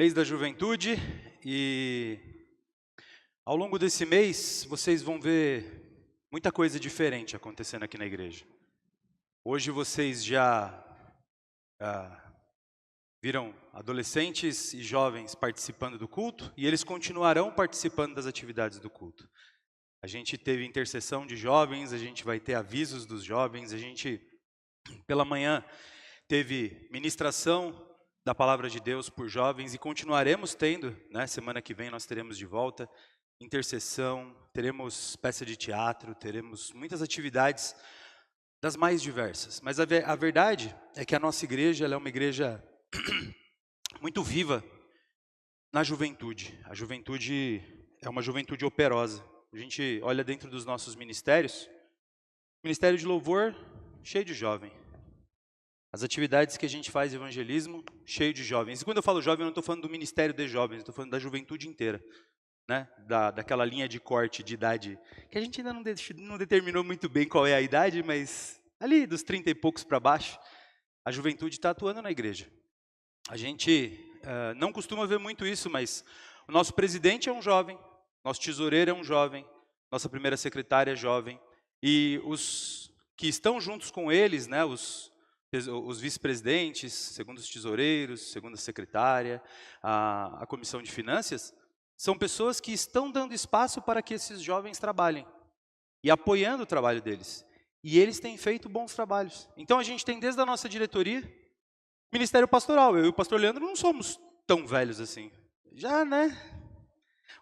Mês da Juventude, e ao longo desse mês vocês vão ver muita coisa diferente acontecendo aqui na igreja. Hoje vocês já viram adolescentes e jovens participando do culto, e eles continuarão participando das atividades do culto. A gente teve intercessão de jovens, a gente vai ter avisos dos jovens, a gente, pela manhã, teve ministração da palavra de Deus por jovens e continuaremos tendo, né? Semana que vem nós teremos de volta intercessão, teremos peça de teatro, teremos muitas atividades das mais diversas. Mas a verdade é que a nossa igreja, ela é uma igreja muito viva na juventude. A juventude é uma juventude operosa. A gente olha dentro dos nossos ministérios, ministério de louvor cheio de jovem. As atividades que a gente faz de evangelismo, cheio de jovens. E quando eu falo jovem, eu não estou falando do ministério de jovens, estou falando da juventude inteira, né? Daquela linha de corte de idade, que a gente ainda não determinou muito bem qual é a idade, mas ali dos 30 e poucos para baixo, a juventude está atuando na igreja. A gente não costuma ver muito isso, mas o nosso presidente é um jovem, nosso tesoureiro é um jovem, nossa primeira secretária é jovem, e os que estão juntos com eles, né, os vice-presidentes, segundo os tesoureiros, segundo a secretária, a comissão de finanças, são pessoas que estão dando espaço para que esses jovens trabalhem e apoiando o trabalho deles. E eles têm feito bons trabalhos. Então a gente tem desde a nossa diretoria, ministério pastoral. Eu e o pastor Leandro não somos tão velhos assim. Já, né?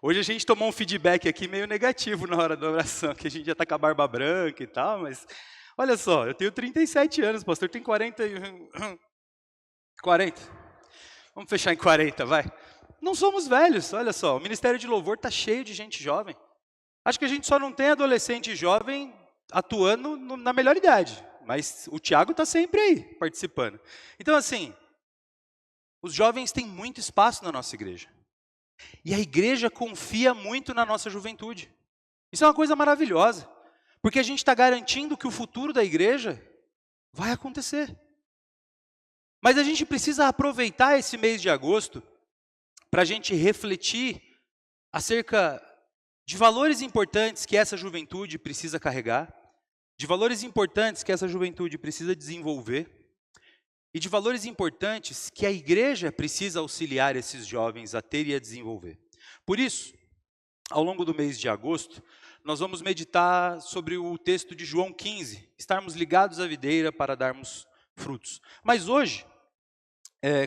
Hoje a gente tomou um feedback aqui meio negativo na hora da oração, que a gente já está com a barba branca e tal, mas olha só, eu tenho 37 anos, o pastor tem 40. Vamos fechar em 40, vai. Não somos velhos, olha só, o Ministério de Louvor está cheio de gente jovem. Acho que a gente só não tem adolescente jovem atuando na melhor idade, mas o Tiago está sempre aí, participando. Então assim, os jovens têm muito espaço na nossa igreja. E a igreja confia muito na nossa juventude. Isso é uma coisa maravilhosa. Porque a gente está garantindo que o futuro da igreja vai acontecer. Mas a gente precisa aproveitar esse mês de agosto para a gente refletir acerca de valores importantes que essa juventude precisa carregar, de valores importantes que essa juventude precisa desenvolver, e de valores importantes que a igreja precisa auxiliar esses jovens a ter e a desenvolver. Por isso, ao longo do mês de agosto, nós vamos meditar sobre o texto de João 15, estarmos ligados à videira para darmos frutos. Mas hoje,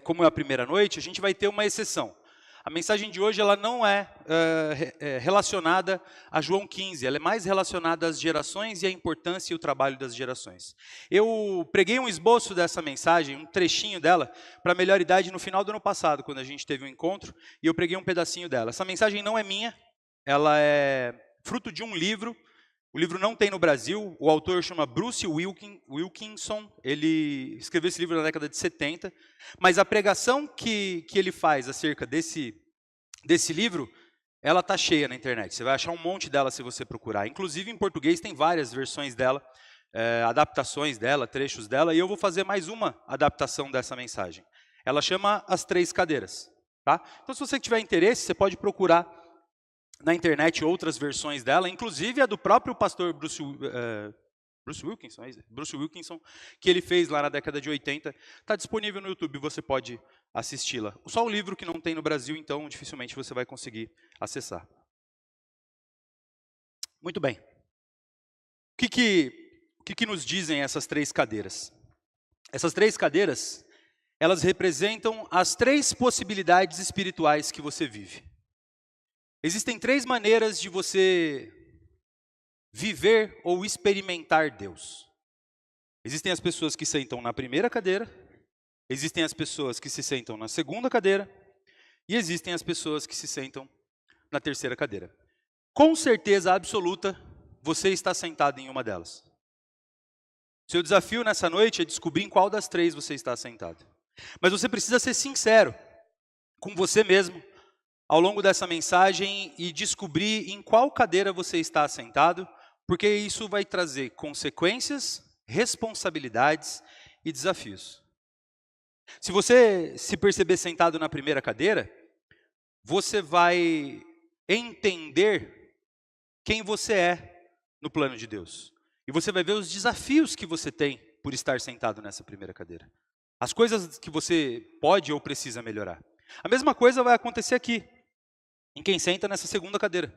como é a primeira noite, a gente vai ter uma exceção. A mensagem de hoje ela não é relacionada a João 15, ela é mais relacionada às gerações e à importância e o trabalho das gerações. Eu preguei um esboço dessa mensagem, um trechinho dela, para a melhor idade no final do ano passado, quando a gente teve um encontro, e eu preguei um pedacinho dela. Essa mensagem não é minha, ela é fruto de um livro. O livro não tem no Brasil, o autor chama Bruce Wilkinson, ele escreveu esse livro na década de 70, mas a pregação que ele faz acerca desse livro, ela está cheia na internet, você vai achar um monte dela se você procurar, inclusive em português tem várias versões dela, adaptações dela, trechos dela, e eu vou fazer mais uma adaptação dessa mensagem. Ela chama As Três Cadeiras. Tá? Então se você tiver interesse, você pode procurar na internet outras versões dela, inclusive a do próprio pastor Bruce Wilkinson, que ele fez lá na década de 80, está disponível no YouTube, você pode assisti-la. Só o livro que não tem no Brasil, então dificilmente você vai conseguir acessar. Muito bem. O que nos dizem essas três cadeiras? Essas três cadeiras, elas representam as três possibilidades espirituais que você vive. Existem três maneiras de você viver ou experimentar Deus. Existem as pessoas que sentam na primeira cadeira, existem as pessoas que se sentam na segunda cadeira, e existem as pessoas que se sentam na terceira cadeira. Com certeza absoluta, você está sentado em uma delas. Seu desafio nessa noite é descobrir em qual das três você está sentado. Mas você precisa ser sincero com você mesmo, ao longo dessa mensagem e descobrir em qual cadeira você está assentado, porque isso vai trazer consequências, responsabilidades e desafios. Se você se perceber sentado na primeira cadeira, você vai entender quem você é no plano de Deus. E você vai ver os desafios que você tem por estar sentado nessa primeira cadeira. As coisas que você pode ou precisa melhorar. A mesma coisa vai acontecer aqui, em quem senta nessa segunda cadeira.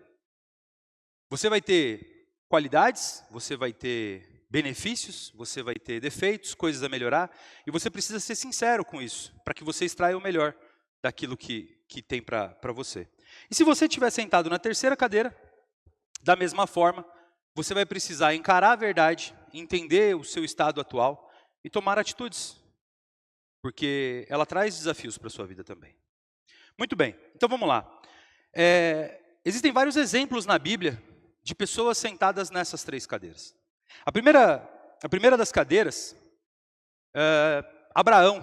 Você vai ter qualidades, você vai ter benefícios, você vai ter defeitos, coisas a melhorar, e você precisa ser sincero com isso, para que você extraia o melhor daquilo que tem para você. E se você estiver sentado na terceira cadeira, da mesma forma, você vai precisar encarar a verdade, entender o seu estado atual e tomar atitudes, porque ela traz desafios para a sua vida também. Muito bem, então vamos lá. Existem vários exemplos na Bíblia de pessoas sentadas nessas três cadeiras. A primeira das cadeiras, Abraão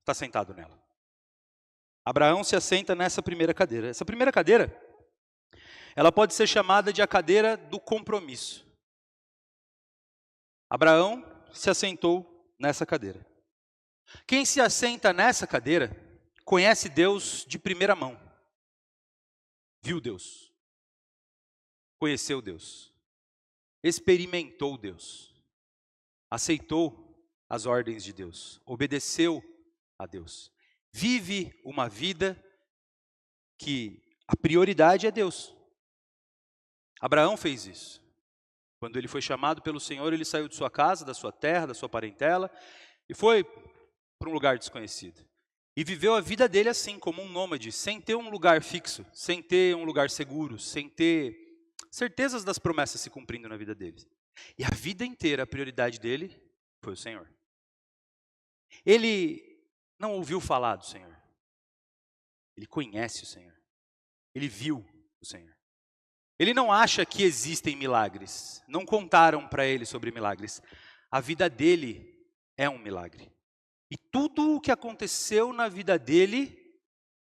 está sentado nela. Abraão se assenta nessa primeira cadeira. Essa primeira cadeira, ela pode ser chamada de a cadeira do compromisso. Abraão se assentou nessa cadeira. Quem se assenta nessa cadeira conhece Deus de primeira mão. Viu Deus. Conheceu Deus. Experimentou Deus. Aceitou as ordens de Deus. Obedeceu a Deus. Vive uma vida que a prioridade é Deus. Abraão fez isso. Quando ele foi chamado pelo Senhor, ele saiu de sua casa, da sua terra, da sua parentela, e foi para um lugar desconhecido. E viveu a vida dele assim, como um nômade, sem ter um lugar fixo, sem ter um lugar seguro, sem ter certezas das promessas se cumprindo na vida dele. E a vida inteira, a prioridade dele foi o Senhor. Ele não ouviu falar do Senhor. Ele conhece o Senhor. Ele viu o Senhor. Ele não acha que existem milagres. Não contaram para ele sobre milagres. A vida dele é um milagre. E tudo o que aconteceu na vida dele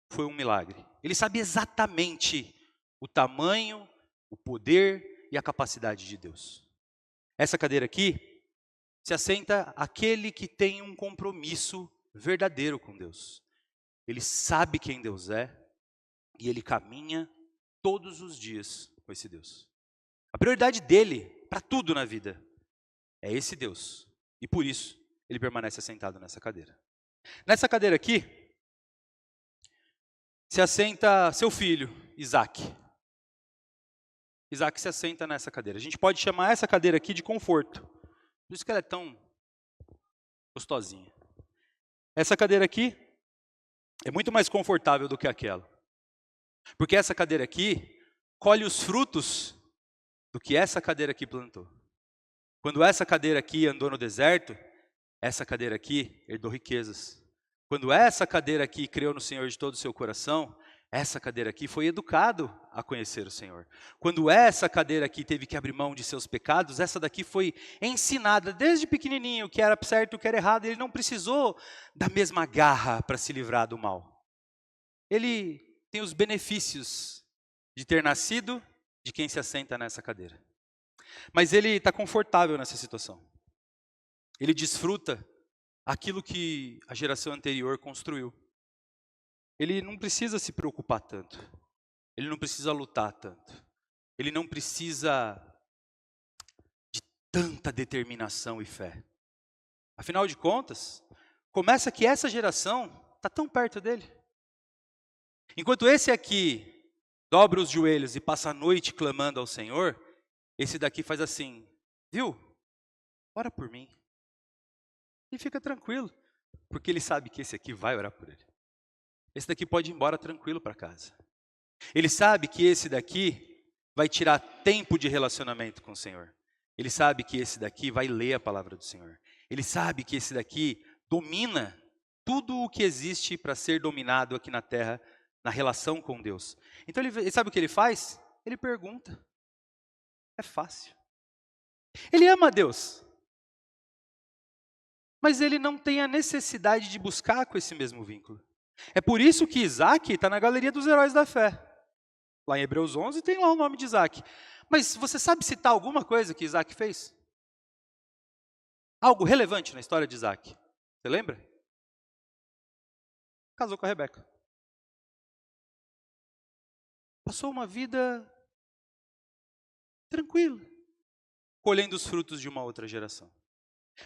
foi um milagre. Ele sabe exatamente o tamanho, o poder e a capacidade de Deus. Essa cadeira aqui se assenta aquele que tem um compromisso verdadeiro com Deus. Ele sabe quem Deus é e ele caminha todos os dias com esse Deus. A prioridade dele para tudo na vida é esse Deus. E por isso ele permanece assentado nessa cadeira. Nessa cadeira aqui se assenta seu filho, Isaac. Isaac se assenta nessa cadeira. A gente pode chamar essa cadeira aqui de conforto. Por isso que ela é tão gostosinha. Essa cadeira aqui é muito mais confortável do que aquela. Porque essa cadeira aqui colhe os frutos do que essa cadeira aqui plantou. Quando essa cadeira aqui andou no deserto, essa cadeira aqui herdou riquezas. Quando essa cadeira aqui creu no Senhor de todo o seu coração, essa cadeira aqui foi educado a conhecer o Senhor. Quando essa cadeira aqui teve que abrir mão de seus pecados, essa daqui foi ensinada desde pequenininho o que era certo e o que era errado. Ele não precisou da mesma garra para se livrar do mal. Ele tem os benefícios de ter nascido de quem se assenta nessa cadeira. Mas ele está confortável nessa situação. Ele desfruta aquilo que a geração anterior construiu. Ele não precisa se preocupar tanto. Ele não precisa lutar tanto. Ele não precisa de tanta determinação e fé. Afinal de contas, começa que essa geração está tão perto dele. Enquanto esse aqui dobra os joelhos e passa a noite clamando ao Senhor, esse daqui faz assim, viu? Ora por mim. E fica tranquilo, porque ele sabe que esse aqui vai orar por ele. Esse daqui pode ir embora tranquilo para casa. Ele sabe que esse daqui vai tirar tempo de relacionamento com o Senhor. Ele sabe que esse daqui vai ler a palavra do Senhor. Ele sabe que esse daqui domina tudo o que existe para ser dominado aqui na terra, na relação com Deus. Então ele sabe o que ele faz? Ele pergunta. É fácil. Ele ama a Deus. Mas ele não tem a necessidade de buscar com esse mesmo vínculo. É por isso que Isaac está na galeria dos heróis da fé. Lá em Hebreus 11 tem lá o nome de Isaac. Mas você sabe citar alguma coisa que Isaac fez? Algo relevante na história de Isaac. Você lembra? Casou com a Rebeca. passou uma vida tranquila, colhendo os frutos de uma outra geração.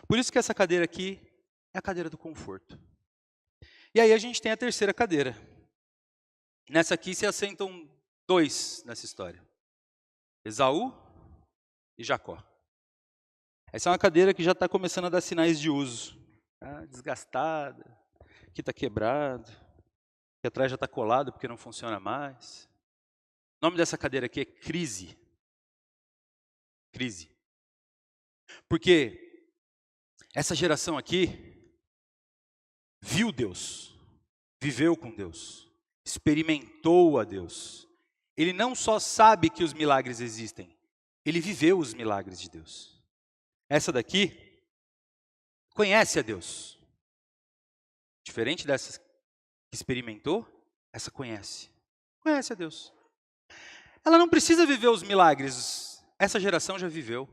Por isso que essa cadeira aqui é a cadeira do conforto. E aí a gente tem a terceira cadeira. Nessa aqui se assentam dois nessa história: Esaú e Jacó. Essa é uma cadeira que já está começando a dar sinais de uso. Tá desgastada, aqui está quebrado, aqui atrás já está colado porque não funciona mais. O nome dessa cadeira aqui é crise. Crise. Porque essa geração aqui viu Deus, viveu com Deus, experimentou a Deus. Ele não só sabe que os milagres existem, ele viveu os milagres de Deus. Essa daqui conhece a Deus. Diferente dessa que experimentou, essa conhece. Conhece a Deus. Ela não precisa viver os milagres, essa geração já viveu.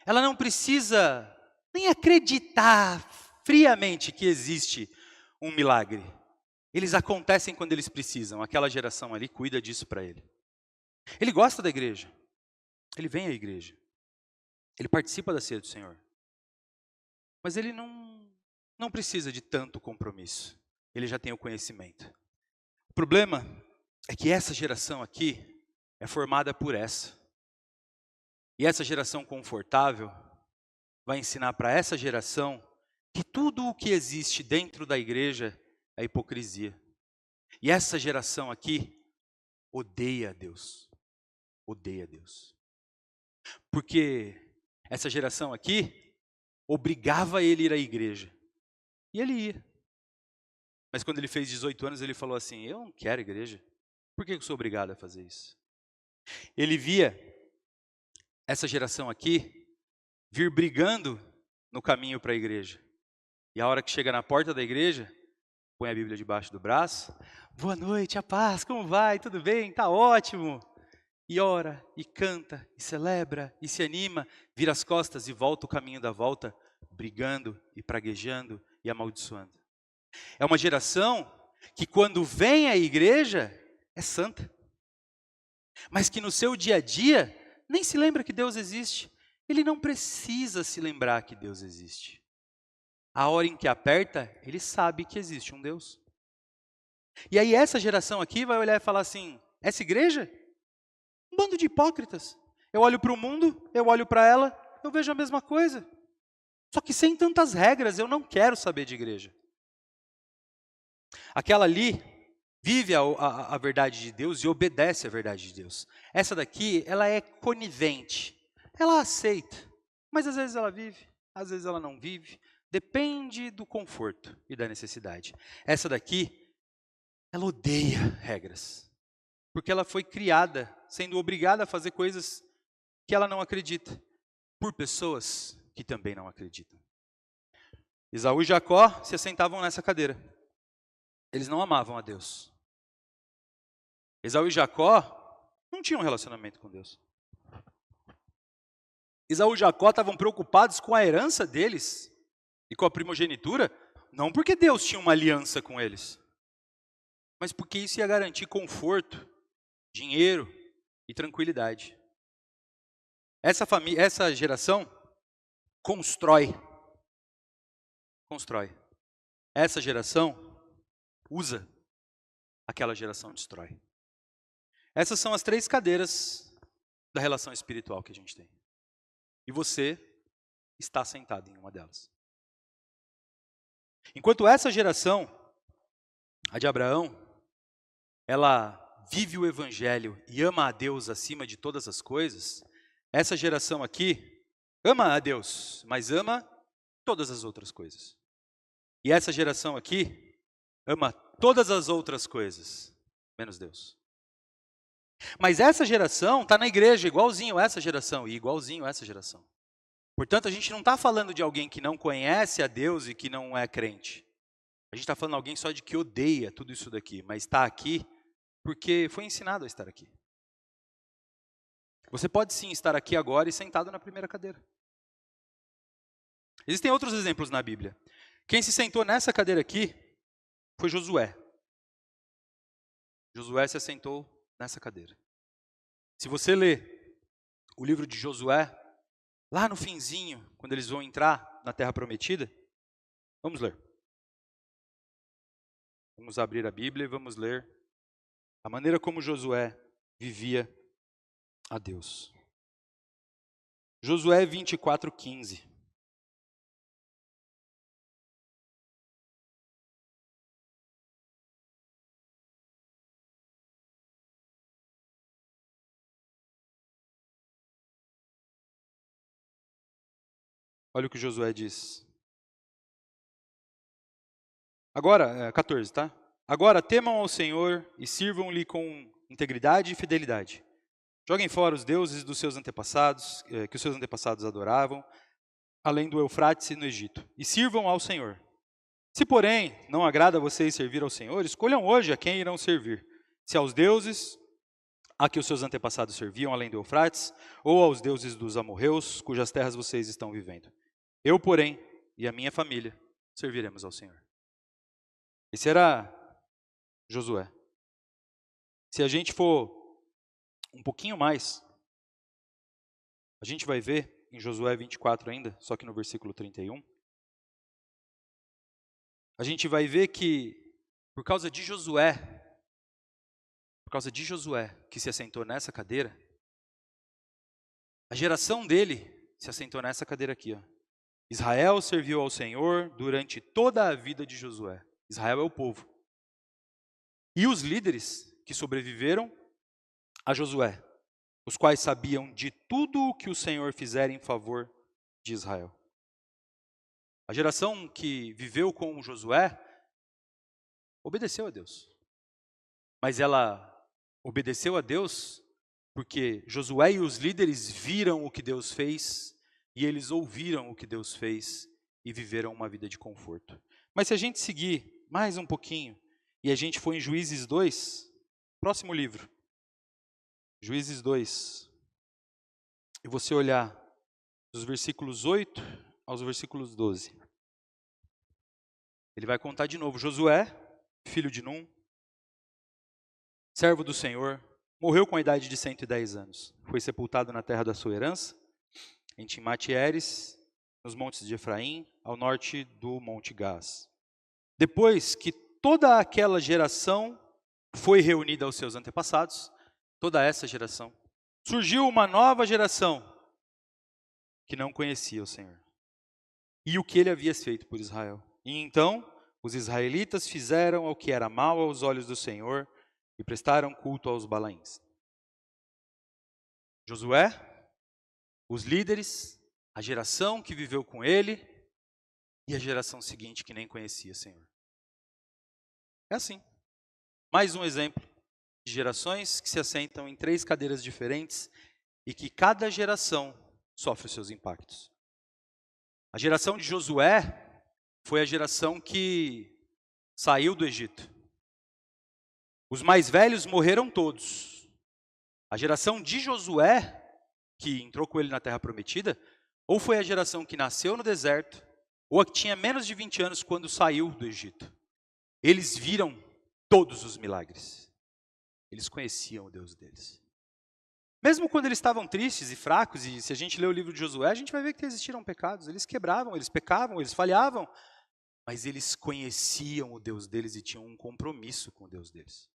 Ela não precisa nem acreditar friamente que existe um milagre. Eles acontecem quando eles precisam. Aquela geração ali cuida disso para ele. Ele gosta da igreja. Ele vem à igreja. Ele participa da ceia do Senhor. Mas ele não precisa de tanto compromisso. Ele já tem o conhecimento. O problema é que essa geração aqui é formada por essa. E essa geração confortável vai ensinar para essa geração que tudo o que existe dentro da igreja é hipocrisia. E essa geração aqui odeia a Deus. Odeia a Deus. Porque essa geração aqui obrigava ele a ir à igreja. E ele ia. Mas quando ele fez 18 anos, ele falou assim: eu não quero igreja. Por que eu sou obrigado a fazer isso? Ele via essa geração aqui vir brigando no caminho para a igreja. E a hora que chega na porta da igreja, põe a Bíblia debaixo do braço. Boa noite, a paz, como vai? Tudo bem? Tá ótimo. E ora, e canta, e celebra, e se anima, vira as costas e volta o caminho da volta, brigando e praguejando e amaldiçoando. É uma geração que quando vem à igreja é santa, mas que no seu dia a dia nem se lembra que Deus existe. Ele não precisa se lembrar que Deus existe. A hora em que aperta, ele sabe que existe um Deus. E aí essa geração aqui vai olhar e falar assim: essa igreja? Um bando de hipócritas. Eu olho para o mundo, eu olho para ela, eu vejo a mesma coisa. Só que sem tantas regras, eu não quero saber de igreja. Aquela ali vive a verdade de Deus e obedece à verdade de Deus. Essa daqui, ela é conivente. Ela aceita, mas às vezes ela vive, às vezes ela não vive. Depende do conforto e da necessidade. Essa daqui, ela odeia regras. Porque ela foi criada, sendo obrigada a fazer coisas que ela não acredita, por pessoas que também não acreditam. Esaú e Jacó se assentavam nessa cadeira. Eles não amavam a Deus. Esaú e Jacó não tinham relacionamento com Deus. Esaú e Jacó estavam preocupados com a herança deles e com a primogenitura, não porque Deus tinha uma aliança com eles, mas porque isso ia garantir conforto, dinheiro e tranquilidade. Essa geração constrói. Essa geração usa, aquela geração destrói. Essas são as 3 cadeiras da relação espiritual que a gente tem. E você está sentado em uma delas. Enquanto essa geração, a de Abraão, ela vive o evangelho e ama a Deus acima de todas as coisas, essa geração aqui ama a Deus, mas ama todas as outras coisas. E essa geração aqui ama todas as outras coisas, menos Deus. Mas essa geração está na igreja igualzinho essa geração e igualzinho essa geração. Portanto, a gente não está falando de alguém que não conhece a Deus e que não é crente. A gente está falando de alguém só de que odeia tudo isso daqui, mas está aqui porque foi ensinado a estar aqui. Você pode sim estar aqui agora e sentado na primeira cadeira. Existem outros exemplos na Bíblia. Quem se sentou nessa cadeira aqui foi Josué. Josué se assentou nessa cadeira. Se você ler o livro de Josué, lá no finzinho, quando eles vão entrar na Terra Prometida, vamos ler. Vamos abrir a Bíblia e vamos ler a maneira como Josué vivia a Deus. Josué 24:15. Olha o que Josué diz. Agora, 14, tá? Agora temam ao Senhor e sirvam-lhe com integridade e fidelidade. Joguem fora os deuses dos seus antepassados, que os seus antepassados adoravam, além do Eufrates e no Egito, e sirvam ao Senhor. Se, porém, não agrada a vocês servir ao Senhor, escolham hoje a quem irão servir. Se aos deuses a que os seus antepassados serviam, além do Eufrates, ou aos deuses dos amorreus, cujas terras vocês estão vivendo. Eu, porém, e a minha família, serviremos ao Senhor. Esse era Josué. Se a gente for um pouquinho mais, a gente vai ver em Josué 24 ainda, só que no versículo 31, a gente vai ver que por causa de Josué que se assentou nessa cadeira, a geração dele se assentou nessa cadeira aqui, ó. Israel serviu ao Senhor durante toda a vida de Josué. Israel é o povo. E os líderes que sobreviveram a Josué, os quais sabiam de tudo o que o Senhor fizera em favor de Israel. A geração que viveu com Josué obedeceu a Deus. Mas ela obedeceu a Deus porque Josué e os líderes viram o que Deus fez e eles ouviram o que Deus fez e viveram uma vida de conforto. Mas se a gente seguir mais um pouquinho e a gente for em Juízes 2, próximo livro, Juízes 2, e você olhar dos versículos 8 aos versículos 12. Ele vai contar de novo. Josué, filho de Num, servo do Senhor, morreu com a idade de 110 anos. Foi sepultado na terra da sua herança, em Timate-Heres, nos montes de Efraim, ao norte do Monte Gás. Depois que toda aquela geração foi reunida aos seus antepassados, toda essa geração, surgiu uma nova geração que não conhecia o Senhor e o que ele havia feito por Israel. E então os israelitas fizeram o que era mal aos olhos do Senhor e prestaram culto aos Balaíns. Josué, os líderes, a geração que viveu com ele e a geração seguinte que nem conhecia o Senhor. É assim. Mais um exemplo de gerações que se assentam em 3 cadeiras diferentes e que cada geração sofre os seus impactos. A geração de Josué foi a geração que saiu do Egito. Os mais velhos morreram todos. A geração de Josué, que entrou com ele na Terra Prometida, ou foi a geração que nasceu no deserto, ou a que tinha menos de 20 anos quando saiu do Egito. Eles viram todos os milagres. Eles conheciam o Deus deles. Mesmo quando eles estavam tristes e fracos, e se a gente ler o livro de Josué, a gente vai ver que existiram pecados. Eles quebravam, eles pecavam, eles falhavam. Mas eles conheciam o Deus deles e tinham um compromisso com o Deus deles.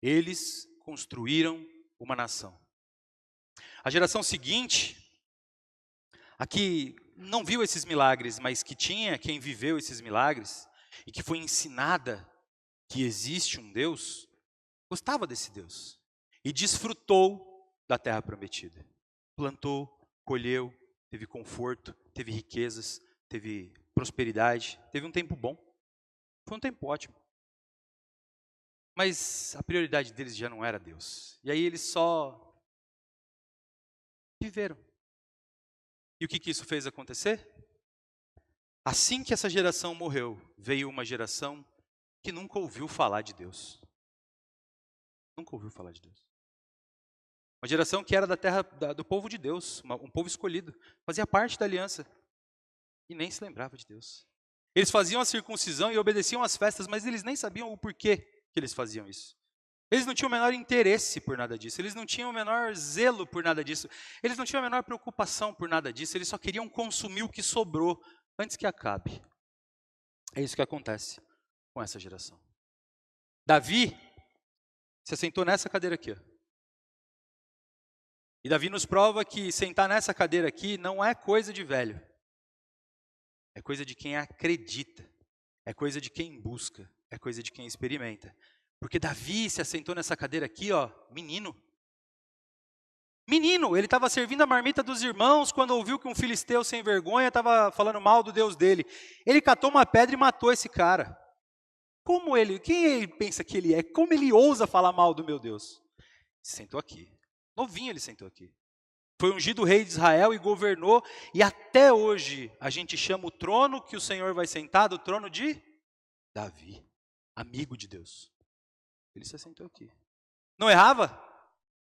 Eles construíram uma nação. A geração seguinte, a que não viu esses milagres, mas que tinha quem viveu esses milagres, e que foi ensinada que existe um Deus, gostava desse Deus. E desfrutou da terra prometida. Plantou, colheu, teve conforto, teve riquezas, teve prosperidade, teve um tempo bom. Foi um tempo ótimo. Mas a prioridade deles já não era Deus. E aí eles só viveram. E o que isso fez acontecer? Assim que essa geração morreu, veio uma geração que nunca ouviu falar de Deus. Nunca ouviu falar de Deus. Uma geração que era da terra do povo de Deus, um povo escolhido, fazia parte da aliança e nem se lembrava de Deus. Eles faziam a circuncisão e obedeciam às festas, mas eles nem sabiam o porquê que eles faziam isso. Eles não tinham o menor interesse por nada disso, eles não tinham o menor zelo por nada disso, eles não tinham a menor preocupação por nada disso, eles só queriam consumir o que sobrou antes que acabe. É isso que acontece com essa geração. Davi se assentou nessa cadeira aqui, ó. E Davi nos prova que sentar nessa cadeira aqui não é coisa de velho, é coisa de quem acredita, é coisa de quem busca, é coisa de quem experimenta. Porque Davi se assentou nessa cadeira aqui, ó, menino. Menino, ele estava servindo a marmita dos irmãos quando ouviu que um filisteu sem vergonha estava falando mal do Deus dele. Ele catou uma pedra e matou esse cara. Quem ele pensa que ele é? Como ele ousa falar mal do meu Deus? Sentou aqui. Novinho ele sentou aqui. Foi ungido rei de Israel e governou. E até hoje a gente chama o trono que o Senhor vai sentar do trono de Davi. Amigo de Deus. Ele se assentou aqui. Não errava?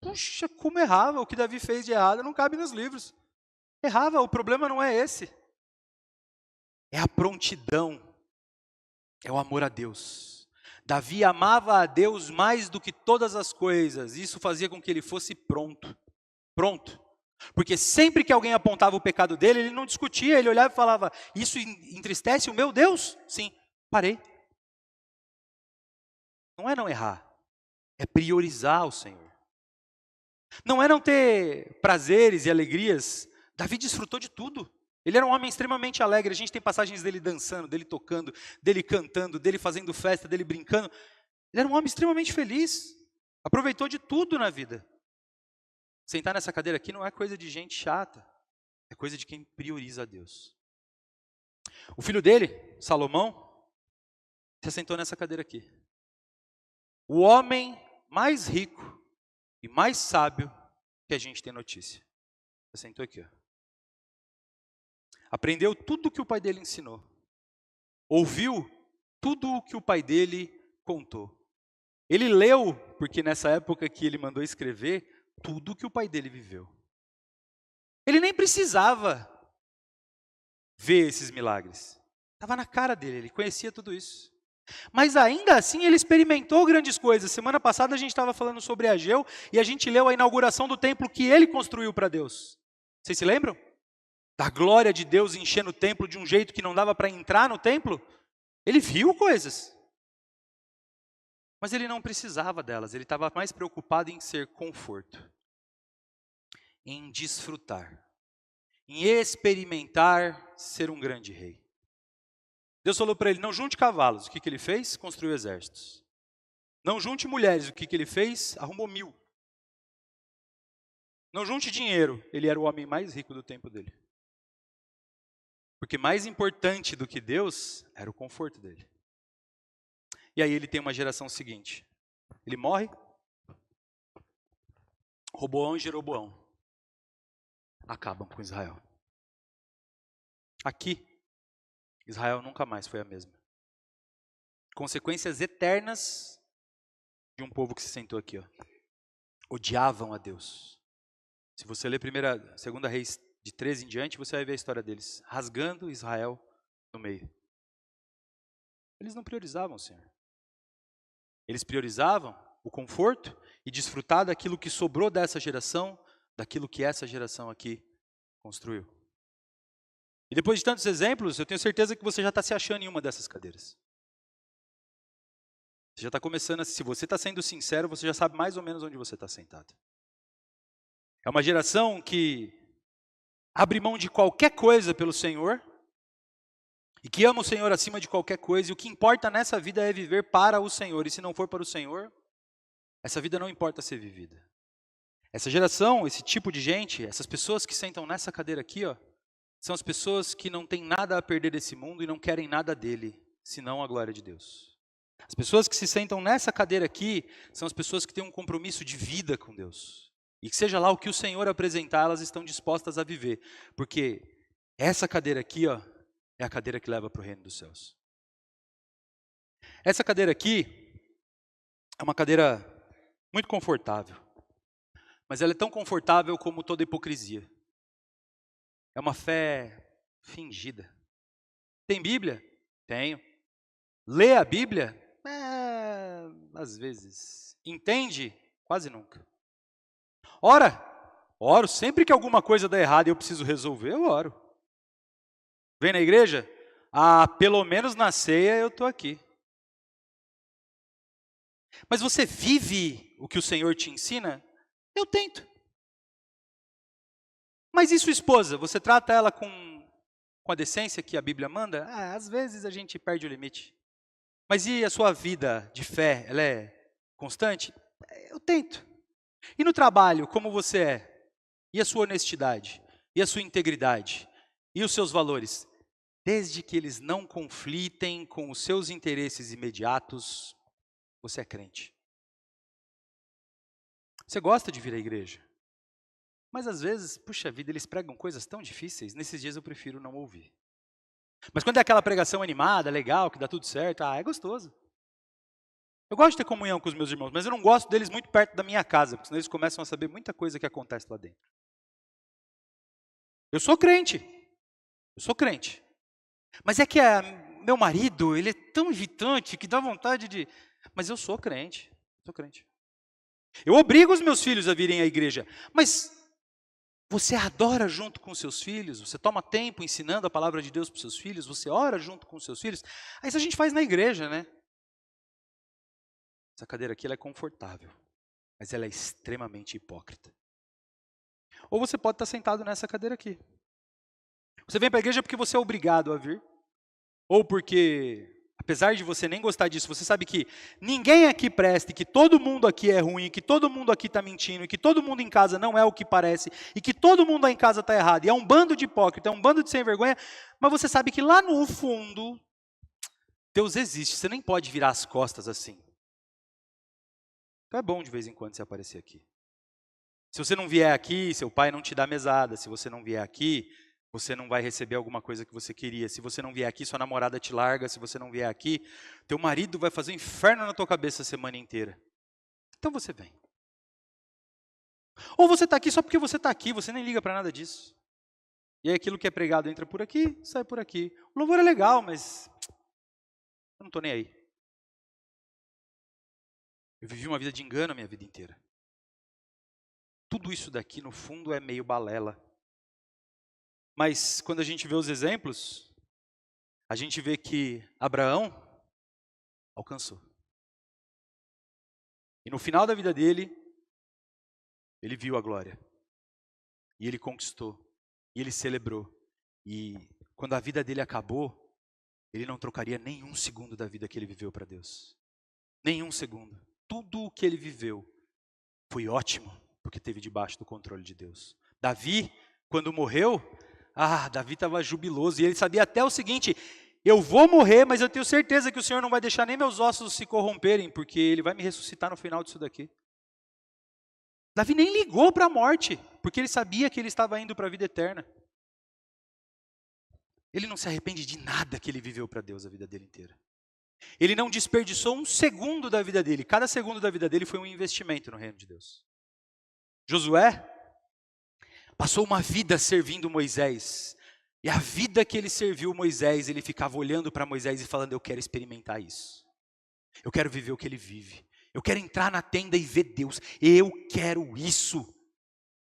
Puxa, como errava? O que Davi fez de errado não cabe nos livros. Errava, o problema não é esse. É a prontidão. É o amor a Deus. Davi amava a Deus mais do que todas as coisas. Isso fazia com que ele fosse pronto. Pronto. Porque sempre que alguém apontava o pecado dele, ele não discutia, ele olhava e falava, isso entristece o meu Deus? Sim, parei. Não é não errar, é priorizar o Senhor. Não é não ter prazeres e alegrias. Davi desfrutou de tudo. Ele era um homem extremamente alegre. A gente tem passagens dele dançando, dele tocando, dele cantando, dele fazendo festa, dele brincando. Ele era um homem extremamente feliz. Aproveitou de tudo na vida. Sentar nessa cadeira aqui não é coisa de gente chata. É coisa de quem prioriza a Deus. O filho dele, Salomão, se assentou nessa cadeira aqui. O homem mais rico e mais sábio que a gente tem notícia. Se assentou aqui, ó. Aprendeu tudo o que o pai dele ensinou. Ouviu tudo o que o pai dele contou. Ele leu, porque nessa época que ele mandou escrever, tudo o que o pai dele viveu. Ele nem precisava ver esses milagres. Estava na cara dele, ele conhecia tudo isso. Mas ainda assim ele experimentou grandes coisas. Semana passada a gente estava falando sobre Ageu e a gente leu a inauguração do templo que ele construiu para Deus. Vocês se lembram? Da glória de Deus enchendo o templo de um jeito que não dava para entrar no templo. Ele viu coisas. Mas ele não precisava delas, ele estava mais preocupado em ser conforto. Em desfrutar. Em experimentar ser um grande rei. Deus falou para ele, não junte cavalos. O que ele fez? Construiu exércitos. Não junte mulheres. O que ele fez? Arrumou 1000. Não junte dinheiro. Ele era o homem mais rico do tempo dele. Porque mais importante do que Deus era o conforto dele. E aí ele tem uma geração seguinte. Ele morre. Roboão e Jeroboão acabam com Israel. Aqui, Israel nunca mais foi a mesma. Consequências eternas de um povo que se sentou aqui, ó. Odiavam a Deus. Se você ler 2 Reis de 13 em diante, você vai ver a história deles, rasgando Israel no meio. Eles não priorizavam o Senhor. Eles priorizavam o conforto e desfrutar daquilo que sobrou dessa geração, daquilo que essa geração aqui construiu. E depois de tantos exemplos, eu tenho certeza que você já está se achando em uma dessas cadeiras. Você já está começando, se você está sendo sincero, você já sabe mais ou menos onde você está sentado. É uma geração que abre mão de qualquer coisa pelo Senhor, e que ama o Senhor acima de qualquer coisa, e o que importa nessa vida é viver para o Senhor, e se não for para o Senhor, essa vida não importa ser vivida. Essa geração, esse tipo de gente, essas pessoas que sentam nessa cadeira aqui, ó, são as pessoas que não têm nada a perder desse mundo e não querem nada dele, senão a glória de Deus. As pessoas que se sentam nessa cadeira aqui, são as pessoas que têm um compromisso de vida com Deus. E que seja lá o que o Senhor apresentar, elas estão dispostas a viver. Porque essa cadeira aqui, ó, é a cadeira que leva para o reino dos céus. Essa cadeira aqui é uma cadeira muito confortável. Mas ela é tão confortável como toda hipocrisia. É uma fé fingida. Tem Bíblia? Tenho. Lê a Bíblia? Às vezes. entende? Quase nunca. Oro, sempre que alguma coisa dá errado e eu preciso resolver, eu oro. Vem na igreja? Pelo menos na ceia eu estou aqui. Mas você vive o que o Senhor te ensina? Eu tento. Mas e sua esposa? Você trata ela com a decência que a Bíblia manda? Às vezes a gente perde o limite. Mas e a sua vida de fé? Ela é constante? Eu tento. E no trabalho, como você é? E a sua honestidade? E a sua integridade? E os seus valores? Desde que eles não conflitem com os seus interesses imediatos, você é crente. Você gosta de vir à igreja? Mas às vezes, puxa vida, eles pregam coisas tão difíceis, nesses dias eu prefiro não ouvir. Mas quando é aquela pregação animada, legal, que dá tudo certo, é gostoso. Eu gosto de ter comunhão com os meus irmãos, mas eu não gosto deles muito perto da minha casa, porque senão eles começam a saber muita coisa que acontece lá dentro. Eu sou crente. Mas é que meu marido, ele é tão irritante que dá vontade de... Mas eu sou crente. Eu obrigo os meus filhos a virem à igreja, mas você adora junto com os seus filhos, você toma tempo ensinando a palavra de Deus para os seus filhos, você ora junto com os seus filhos. Aí isso a gente faz na igreja, né? Essa cadeira aqui ela é confortável, mas ela é extremamente hipócrita. Ou você pode estar sentado nessa cadeira aqui. Você vem para a igreja porque você é obrigado a vir, ou porque, apesar de você nem gostar disso, você sabe que ninguém aqui presta, que todo mundo aqui é ruim, que todo mundo aqui está mentindo, e que todo mundo em casa não é o que parece, e que todo mundo aí em casa está errado, e é um bando de hipócrita, é um bando de sem vergonha, mas você sabe que lá no fundo, Deus existe, você nem pode virar as costas assim. Então é bom de vez em quando você aparecer aqui. Se você não vier aqui, seu pai não te dá mesada, se você não vier aqui, você não vai receber alguma coisa que você queria. Se você não vier aqui, sua namorada te larga. Se você não vier aqui, teu marido vai fazer um inferno na tua cabeça a semana inteira. Então você vem. Ou você está aqui só porque você está aqui, você nem liga para nada disso. E aí aquilo que é pregado entra por aqui, sai por aqui. O louvor é legal, mas eu não estou nem aí. Eu vivi uma vida de engano a minha vida inteira. Tudo isso daqui, no fundo, é meio balela. Mas quando a gente vê os exemplos, a gente vê que Abraão alcançou. E no final da vida dele, ele viu a glória. E ele conquistou. E ele celebrou. E quando a vida dele acabou, ele não trocaria nenhum segundo da vida que ele viveu para Deus. Nenhum segundo. Tudo o que ele viveu foi ótimo, porque teve debaixo do controle de Deus. Davi, quando morreu, Davi estava jubiloso, e ele sabia até o seguinte: eu vou morrer, mas eu tenho certeza que o Senhor não vai deixar nem meus ossos se corromperem, porque Ele vai me ressuscitar no final disso daqui. Davi nem ligou para a morte, porque ele sabia que ele estava indo para a vida eterna. Ele não se arrepende de nada que ele viveu para Deus a vida dele inteira. Ele não desperdiçou um segundo da vida dele. Cada segundo da vida dele foi um investimento no reino de Deus. Josué passou uma vida servindo Moisés. E a vida que ele serviu Moisés, ele ficava olhando para Moisés e falando: eu quero experimentar isso. Eu quero viver o que ele vive. Eu quero entrar na tenda e ver Deus. Eu quero isso.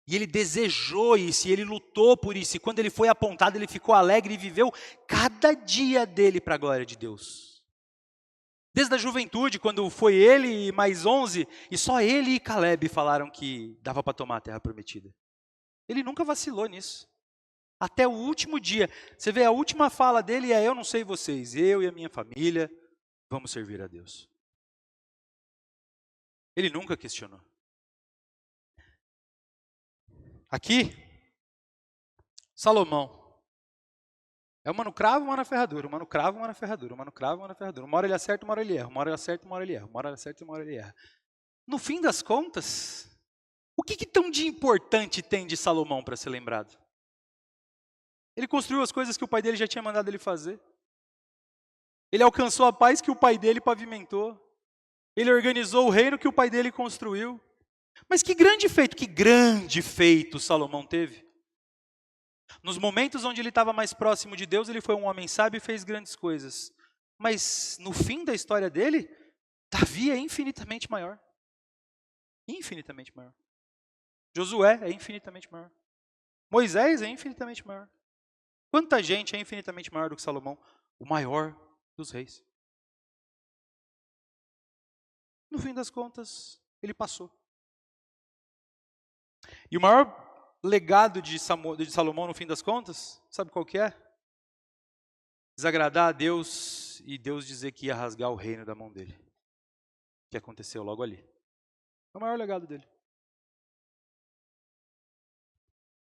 E ele desejou isso, e ele lutou por isso. E quando ele foi apontado, ele ficou alegre e viveu cada dia dele para a glória de Deus. Desde a juventude, quando foi ele e mais 11, e só ele e Caleb falaram que dava para tomar a terra prometida. Ele nunca vacilou nisso. Até o último dia. Você vê, a última fala dele é: eu não sei vocês, eu e a minha família vamos servir a Deus. Ele nunca questionou. Aqui, Salomão. É uma no cravo, uma na ferradura, uma no cravo, uma na ferradura, uma no cravo, uma na ferradura. Uma hora ele acerta, uma hora ele erra, uma hora ele acerta, uma hora ele erra, uma hora ele acerta, uma hora ele erra. No fim das contas, o que tão de importante tem de Salomão para ser lembrado? Ele construiu as coisas que o pai dele já tinha mandado ele fazer. Ele alcançou a paz que o pai dele pavimentou. Ele organizou o reino que o pai dele construiu. Mas que grande feito Salomão teve. Nos momentos onde ele estava mais próximo de Deus, ele foi um homem sábio e fez grandes coisas. Mas no fim da história dele, Davi é infinitamente maior. Infinitamente maior. Josué é infinitamente maior. Moisés é infinitamente maior. Quanta gente é infinitamente maior do que Salomão? O maior dos reis. No fim das contas, ele passou. E o maior legado de Salomão, no fim das contas, sabe qual que é? Desagradar a Deus e Deus dizer que ia rasgar o reino da mão dele. O que aconteceu logo ali. É o maior legado dele.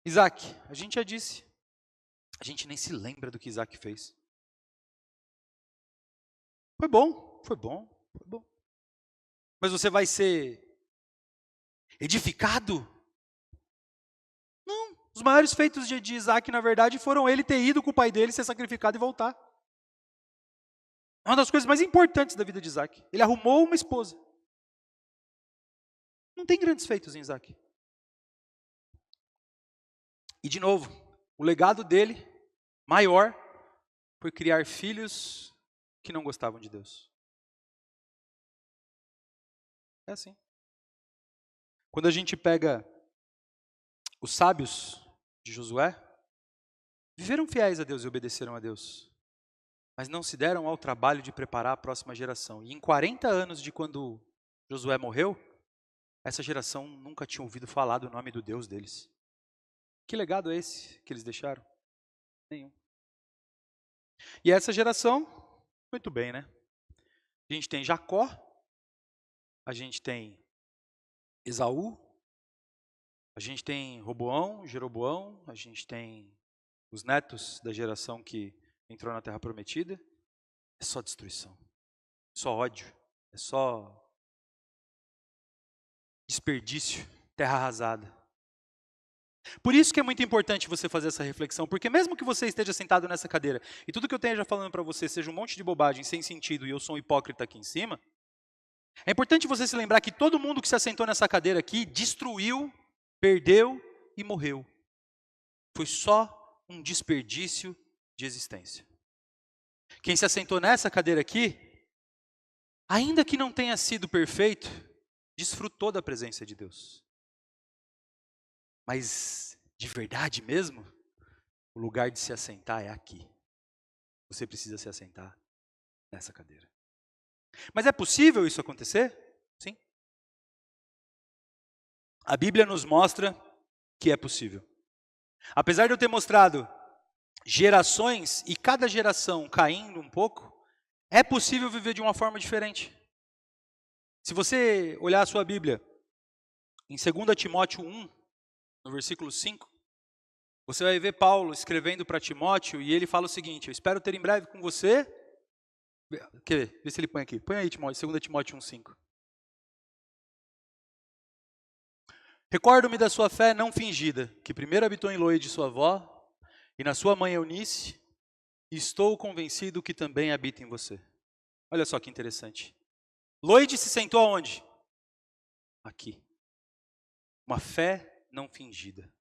Isaac, a gente já disse. A gente nem se lembra do que Isaac fez. Foi bom, foi bom, foi bom. Mas você vai ser edificado? Não. Os maiores feitos de Isaac, na verdade, foram ele ter ido com o pai dele, ser sacrificado e voltar. É uma das coisas mais importantes da vida de Isaac. Ele arrumou uma esposa. Não tem grandes feitos em Isaac. E de novo, o legado dele, maior, foi criar filhos que não gostavam de Deus. É assim. Quando a gente pega os sábios de Josué, viveram fiéis a Deus e obedeceram a Deus, mas não se deram ao trabalho de preparar a próxima geração. E em 40 anos de quando Josué morreu, essa geração nunca tinha ouvido falar do nome do Deus deles. Que legado é esse que eles deixaram? Nenhum. E essa geração, muito bem, né? A gente tem Jacó, a gente tem Esaú, a gente tem Roboão, Jeroboão, a gente tem os netos da geração que entrou na Terra Prometida. É só destruição, só ódio, é só desperdício, terra arrasada. Por isso que é muito importante você fazer essa reflexão, porque mesmo que você esteja sentado nessa cadeira e tudo que eu esteja falando para você seja um monte de bobagem, sem sentido, e eu sou um hipócrita aqui em cima, é importante você se lembrar que todo mundo que se assentou nessa cadeira aqui destruiu, perdeu e morreu. Foi só um desperdício de existência. Quem se assentou nessa cadeira aqui, ainda que não tenha sido perfeito, desfrutou da presença de Deus. Mas, de verdade mesmo, o lugar de se assentar é aqui. Você precisa se assentar nessa cadeira. Mas é possível isso acontecer? Sim. A Bíblia nos mostra que é possível. Apesar de eu ter mostrado gerações e cada geração caindo um pouco, é possível viver de uma forma diferente. Se você olhar a sua Bíblia, em 2 Timóteo 1, no versículo 5, você vai ver Paulo escrevendo para Timóteo e ele fala o seguinte: eu espero ter em breve com você. Quer ver? Vê se ele põe aqui. Põe aí, Timóteo, 2 Timóteo 1, 5. Recordo-me da sua fé não fingida, que primeiro habitou em Loide, sua avó, e na sua mãe Eunice, e estou convencido que também habita em você. Olha só que interessante. Loide se sentou aonde? Aqui. Uma fé não fingida.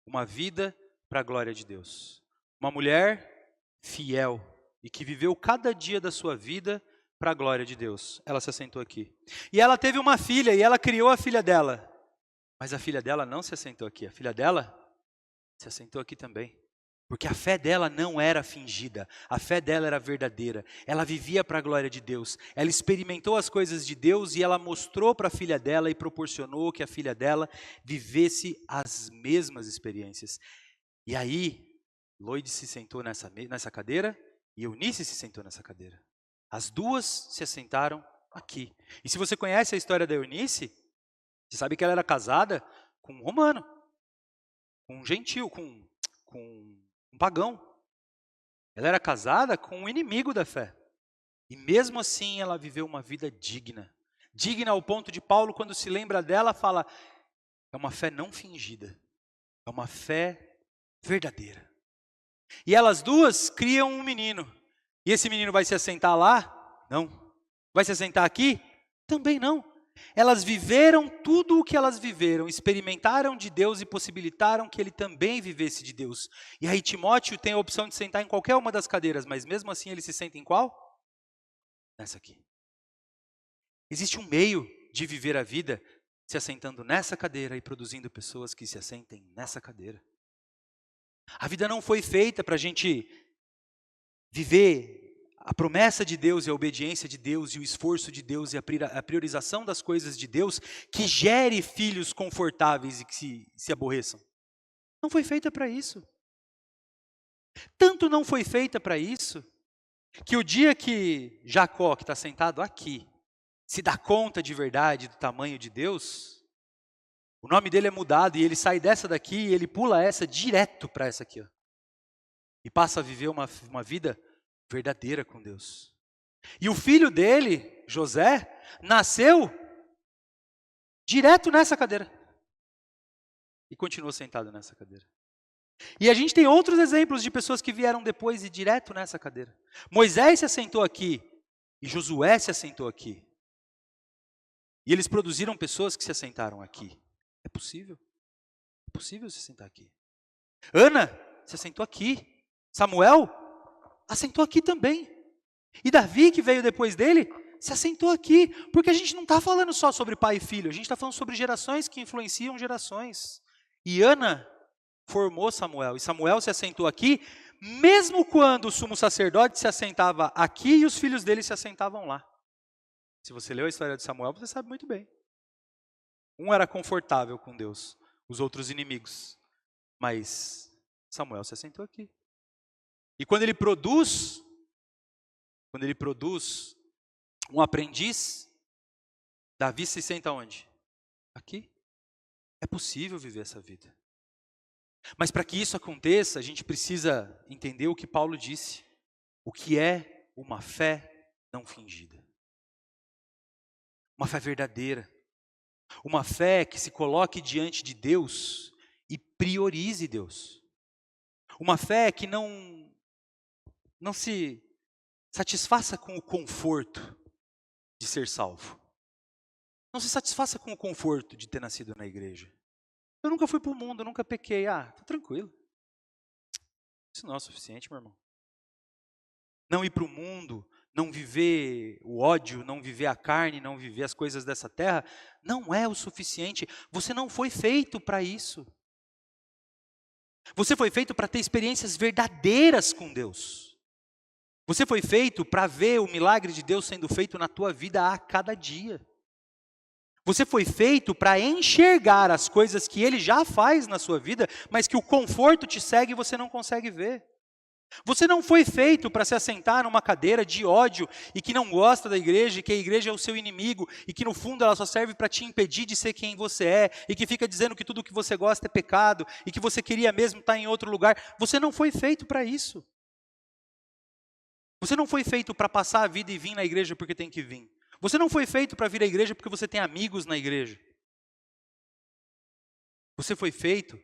Uma vida para a glória de Deus. Uma mulher fiel e que viveu cada dia da sua vida para a glória de Deus. Ela se assentou aqui. E ela teve uma filha e ela criou a filha dela. Mas a filha dela não se assentou aqui. A filha dela se assentou aqui também. Porque a fé dela não era fingida, a fé dela era verdadeira. Ela vivia para a glória de Deus. Ela experimentou as coisas de Deus e ela mostrou para a filha dela e proporcionou que a filha dela vivesse as mesmas experiências. E aí, Loide se sentou nessa cadeira e Eunice se sentou nessa cadeira. As duas se assentaram aqui. E se você conhece a história da Eunice, você sabe que ela era casada com um romano, com um gentil, com um pagão. Ela era casada com um inimigo da fé. E mesmo assim ela viveu uma vida digna. Digna ao ponto de Paulo, quando se lembra dela, fala: é uma fé não fingida. É uma fé verdadeira. E elas duas criam um menino. E esse menino vai se assentar lá? Não. Vai se assentar aqui? Também não. Elas viveram tudo o que elas viveram, experimentaram de Deus e possibilitaram que ele também vivesse de Deus. E aí Timóteo tem a opção de sentar em qualquer uma das cadeiras, mas mesmo assim ele se senta em qual? Nessa aqui. Existe um meio de viver a vida se assentando nessa cadeira e produzindo pessoas que se assentem nessa cadeira. A vida não foi feita para a gente viver a promessa de Deus e a obediência de Deus e o esforço de Deus e a priorização das coisas de Deus que gere filhos confortáveis e que se aborreçam. Não foi feita para isso. Tanto não foi feita para isso, que o dia que Jacó, que está sentado aqui, se dá conta de verdade do tamanho de Deus, o nome dele é mudado e ele sai dessa daqui e ele pula essa direto para essa aqui, ó, e passa a viver uma vida verdadeira com Deus. E o filho dele, José, nasceu direto nessa cadeira e continuou sentado nessa cadeira. E a gente tem outros exemplos de pessoas que vieram depois e direto nessa cadeira. Moisés se assentou aqui e Josué se assentou aqui. E eles produziram pessoas que se assentaram aqui. É possível se assentar aqui. Ana se assentou aqui. Samuel assentou aqui também. E Davi, que veio depois dele, se assentou aqui. Porque a gente não está falando só sobre pai e filho, a gente está falando sobre gerações que influenciam gerações. E Ana formou Samuel, e Samuel se assentou aqui, mesmo quando o sumo sacerdote se assentava aqui e os filhos dele se assentavam lá. Se você leu a história de Samuel, você sabe muito bem. Um era confortável com Deus, os outros inimigos. Mas Samuel se assentou aqui. E quando ele produz um aprendiz, Davi se senta onde? Aqui. É possível viver essa vida. Mas para que isso aconteça, a gente precisa entender o que Paulo disse. O que é uma fé não fingida. Uma fé verdadeira. Uma fé que se coloque diante de Deus e priorize Deus. Uma fé que não se satisfaça com o conforto de ser salvo. Não se satisfaça com o conforto de ter nascido na igreja. Eu nunca fui para o mundo, eu nunca pequei. Tá tranquilo. Isso não é o suficiente, meu irmão. Não ir para o mundo, não viver o ódio, não viver a carne, não viver as coisas dessa terra, não é o suficiente. Você não foi feito para isso. Você foi feito para ter experiências verdadeiras com Deus. Você foi feito para ver o milagre de Deus sendo feito na tua vida a cada dia. Você foi feito para enxergar as coisas que Ele já faz na sua vida, mas que o conforto te segue e você não consegue ver. Você não foi feito para se assentar numa cadeira de ódio e que não gosta da igreja, e que a igreja é o seu inimigo, e que no fundo ela só serve para te impedir de ser quem você é, e que fica dizendo que tudo que você gosta é pecado, e que você queria mesmo estar em outro lugar. Você não foi feito para isso. Você não foi feito para passar a vida e vir na igreja porque tem que vir. Você não foi feito para vir à igreja porque você tem amigos na igreja. Você foi feito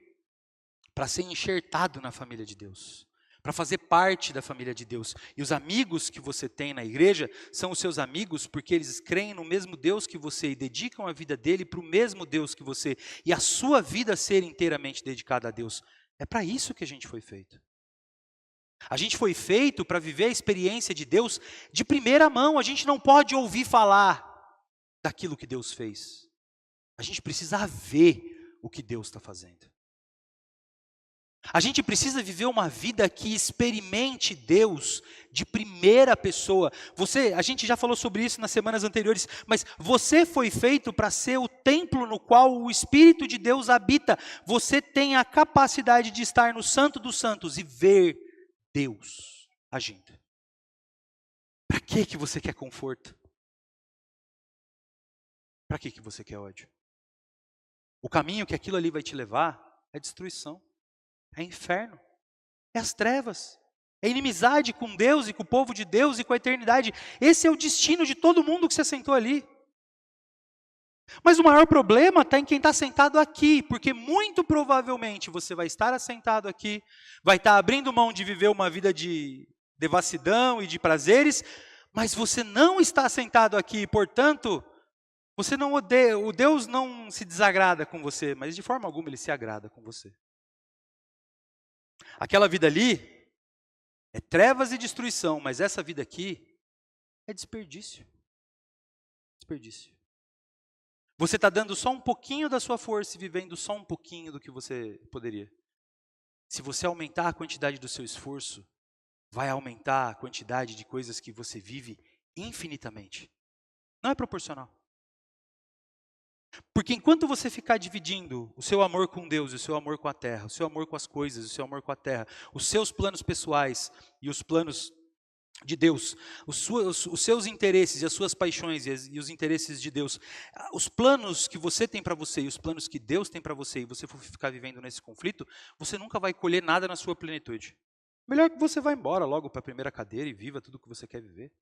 para ser enxertado na família de Deus, para fazer parte da família de Deus. E os amigos que você tem na igreja são os seus amigos porque eles creem no mesmo Deus que você e dedicam a vida dele para o mesmo Deus que você. E a sua vida ser inteiramente dedicada a Deus. É para isso que a gente foi feito. A gente foi feito para viver a experiência de Deus de primeira mão. A gente não pode ouvir falar daquilo que Deus fez. A gente precisa ver o que Deus está fazendo. A gente precisa viver uma vida que experimente Deus de primeira pessoa. A gente já falou sobre isso nas semanas anteriores, mas você foi feito para ser o templo no qual o Espírito de Deus habita. Você tem a capacidade de estar no Santo dos Santos e ver Deus agindo. Para que você quer conforto? Para que você quer ódio? O caminho que aquilo ali vai te levar é destruição, é inferno, é as trevas, é inimizade com Deus e com o povo de Deus e com a eternidade. Esse é o destino de todo mundo que se assentou ali. Mas o maior problema está em quem está sentado aqui, porque muito provavelmente você vai estar assentado aqui, vai estar abrindo mão de viver uma vida de devassidão e de prazeres, mas você não está sentado aqui, portanto, você não odeia, o Deus não se desagrada com você, mas de forma alguma Ele se agrada com você. Aquela vida ali é trevas e destruição, mas essa vida aqui é desperdício. Desperdício. Você está dando só um pouquinho da sua força e vivendo só um pouquinho do que você poderia. Se você aumentar a quantidade do seu esforço, vai aumentar a quantidade de coisas que você vive infinitamente. Não é proporcional. Porque enquanto você ficar dividindo o seu amor com Deus, o seu amor com a terra, o seu amor com as coisas, o seu amor com a terra, os seus planos pessoais e os planos de Deus, os seus interesses e as suas paixões e os interesses de Deus, os planos que você tem para você e os planos que Deus tem para você, e você for ficar vivendo nesse conflito, você nunca vai colher nada na sua plenitude. Melhor que você vá embora logo para a primeira cadeira e viva tudo o que você quer viver.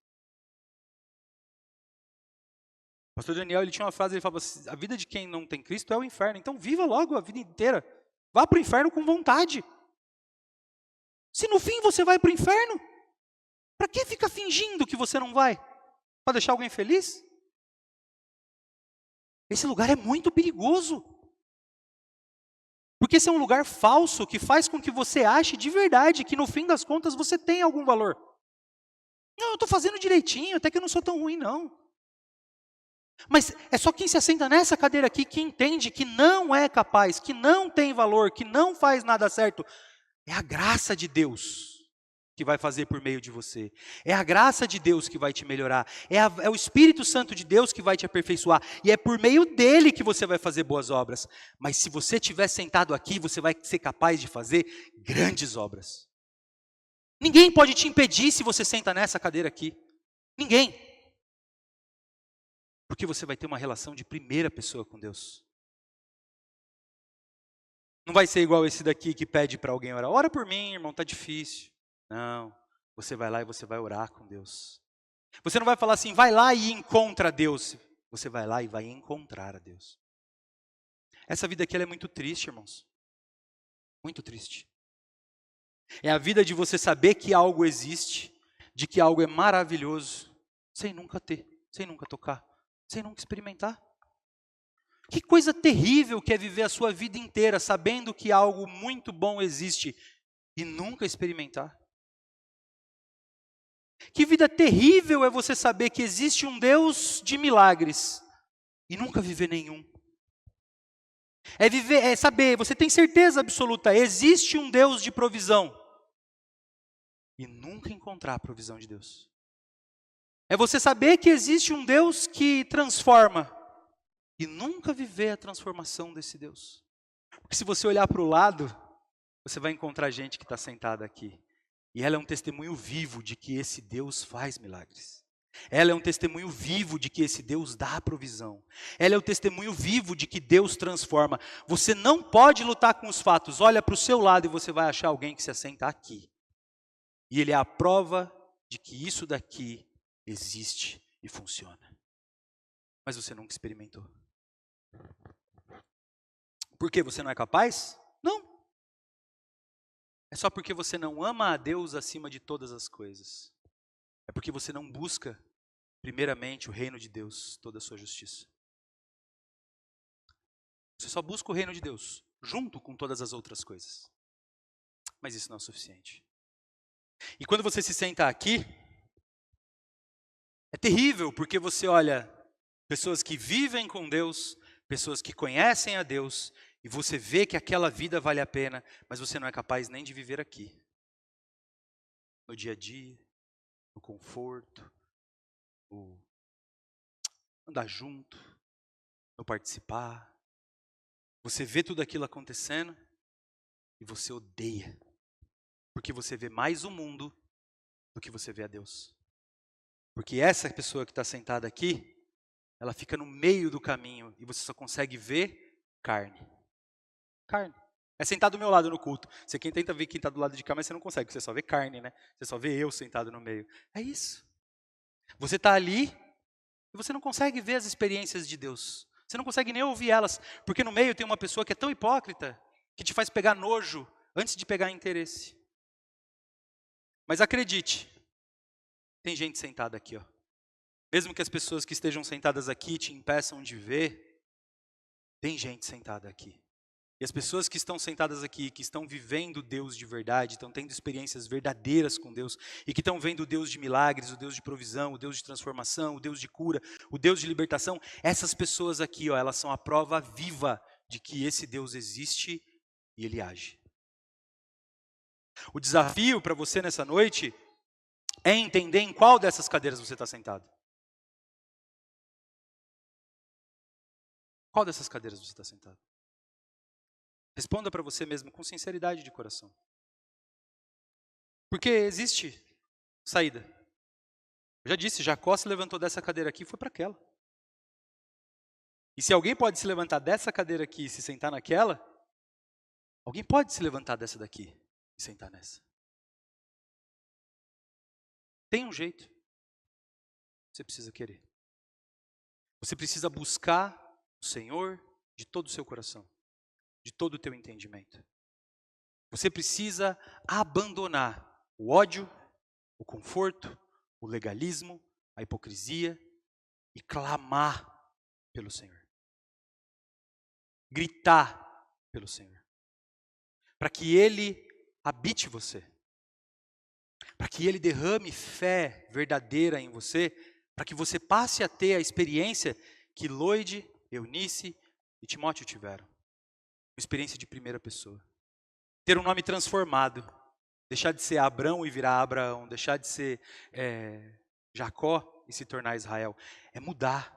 O pastor Daniel, ele tinha uma frase, ele falava assim, a vida de quem não tem Cristo é o inferno, então viva logo a vida inteira. Vá para o inferno com vontade. Se no fim você vai para o inferno, para que fica fingindo que você não vai? Para deixar alguém feliz? Esse lugar é muito perigoso. Porque esse é um lugar falso que faz com que você ache de verdade que no fim das contas você tem algum valor. Não, eu estou fazendo direitinho, até que eu não sou tão ruim não. Mas é só quem se assenta nessa cadeira aqui que entende que não é capaz, que não tem valor, que não faz nada certo. É a graça de Deus que vai fazer por meio de você. É a graça de Deus que vai te melhorar. É o Espírito Santo de Deus que vai te aperfeiçoar. E é por meio dele que você vai fazer boas obras. Mas se você estiver sentado aqui, você vai ser capaz de fazer grandes obras. Ninguém pode te impedir se você senta nessa cadeira aqui. Ninguém. Porque você vai ter uma relação de primeira pessoa com Deus. Não vai ser igual esse daqui que pede para alguém orar. Ora por mim, irmão, está difícil. Não, você vai lá e você vai orar com Deus. Você não vai falar assim, vai lá e encontra Deus. Você vai lá e vai encontrar a Deus. Essa vida aqui ela é muito triste, irmãos. Muito triste. É a vida de você saber que algo existe, de que algo é maravilhoso, sem nunca ter, sem nunca tocar, sem nunca experimentar. Que coisa terrível que é viver a sua vida inteira sabendo que algo muito bom existe e nunca experimentar. Que vida terrível é você saber que existe um Deus de milagres e nunca viver nenhum. É saber, você tem certeza absoluta, existe um Deus de provisão e nunca encontrar a provisão de Deus. É você saber que existe um Deus que transforma e nunca viver a transformação desse Deus. Porque se você olhar para o lado, você vai encontrar gente que está sentada aqui. E ela é um testemunho vivo de que esse Deus faz milagres. Ela é um testemunho vivo de que esse Deus dá provisão. Ela é o testemunho vivo de que Deus transforma. Você não pode lutar com os fatos. Olha para o seu lado e você vai achar alguém que se assenta aqui. E ele é a prova de que isso daqui existe e funciona. Mas você nunca experimentou. Por que você não é capaz? Não. É só porque você não ama a Deus acima de todas as coisas. É porque você não busca, primeiramente, o reino de Deus, toda a sua justiça. Você só busca o reino de Deus, junto com todas as outras coisas. Mas isso não é suficiente. E quando você se senta aqui, é terrível, porque você olha pessoas que vivem com Deus, pessoas que conhecem a Deus, e você vê que aquela vida vale a pena, mas você não é capaz nem de viver aqui. No dia a dia, no conforto, no andar junto, no participar. Você vê tudo aquilo acontecendo e você odeia. Porque você vê mais o mundo do que você vê a Deus. Porque essa pessoa que está sentada aqui, ela fica no meio do caminho e você só consegue ver carne. Carne. É sentado do meu lado no culto. Você quem tenta ver quem está do lado de cá, mas você não consegue, você só vê carne, né? Você só vê eu sentado no meio. É isso. Você está ali e você não consegue ver as experiências de Deus. Você não consegue nem ouvir elas, porque no meio tem uma pessoa que é tão hipócrita, que te faz pegar nojo antes de pegar interesse. Mas acredite, tem gente sentada aqui, ó. Mesmo que as pessoas que estejam sentadas aqui te impeçam de ver, tem gente sentada aqui. E as pessoas que estão sentadas aqui, que estão vivendo Deus de verdade, estão tendo experiências verdadeiras com Deus, e que estão vendo o Deus de milagres, o Deus de provisão, o Deus de transformação, o Deus de cura, o Deus de libertação, essas pessoas aqui, ó, elas são a prova viva de que esse Deus existe e Ele age. O desafio para você nessa noite é entender em qual dessas cadeiras você está sentado. Qual dessas cadeiras você está sentado? Responda para você mesmo com sinceridade de coração. Porque existe saída. Eu já disse, Jacó se levantou dessa cadeira aqui e foi para aquela. E se alguém pode se levantar dessa cadeira aqui e se sentar naquela, alguém pode se levantar dessa daqui e sentar nessa. Tem um jeito. Você precisa querer. Você precisa buscar o Senhor de todo o seu coração, de todo o teu entendimento. Você precisa abandonar o ódio, o conforto, o legalismo, a hipocrisia e clamar pelo Senhor. Gritar pelo Senhor. Para que Ele habite você. Para que Ele derrame fé verdadeira em você. Para que você passe a ter a experiência que Lloyd, Eunice e Timóteo tiveram. Uma experiência de primeira pessoa. Ter um nome transformado. Deixar de ser Abrão e virar Abraão. Deixar de ser Jacó e se tornar Israel. É mudar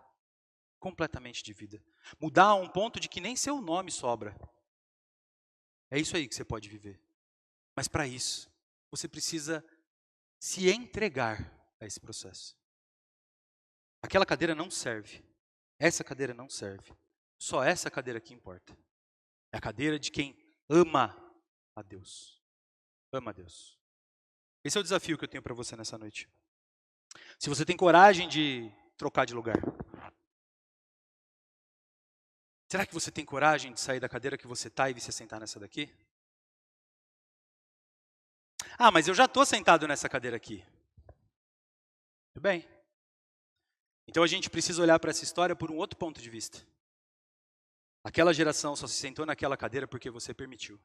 completamente de vida. Mudar a um ponto de que nem seu nome sobra. É isso aí que você pode viver. Mas para isso, você precisa se entregar a esse processo. Aquela cadeira não serve. Essa cadeira não serve. Só essa cadeira aqui importa. É a cadeira de quem ama a Deus. Ama a Deus. Esse é o desafio que eu tenho para você nessa noite. Se você tem coragem de trocar de lugar. Será que você tem coragem de sair da cadeira que você está e se sentar nessa daqui? Ah, mas eu já estou sentado nessa cadeira aqui. Tudo bem. Então a gente precisa olhar para essa história por um outro ponto de vista. Aquela geração só se sentou naquela cadeira porque você permitiu.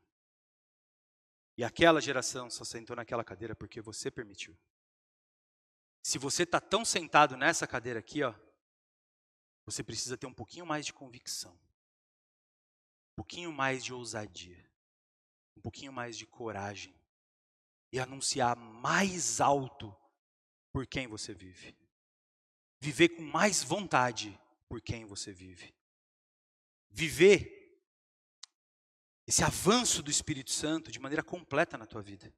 E aquela geração só sentou naquela cadeira porque você permitiu. Se você está tão sentado nessa cadeira aqui, ó, você precisa ter um pouquinho mais de convicção. Um pouquinho mais de ousadia. Um pouquinho mais de coragem. E anunciar mais alto por quem você vive. Viver com mais vontade por quem você vive. Viver esse avanço do Espírito Santo de maneira completa na tua vida.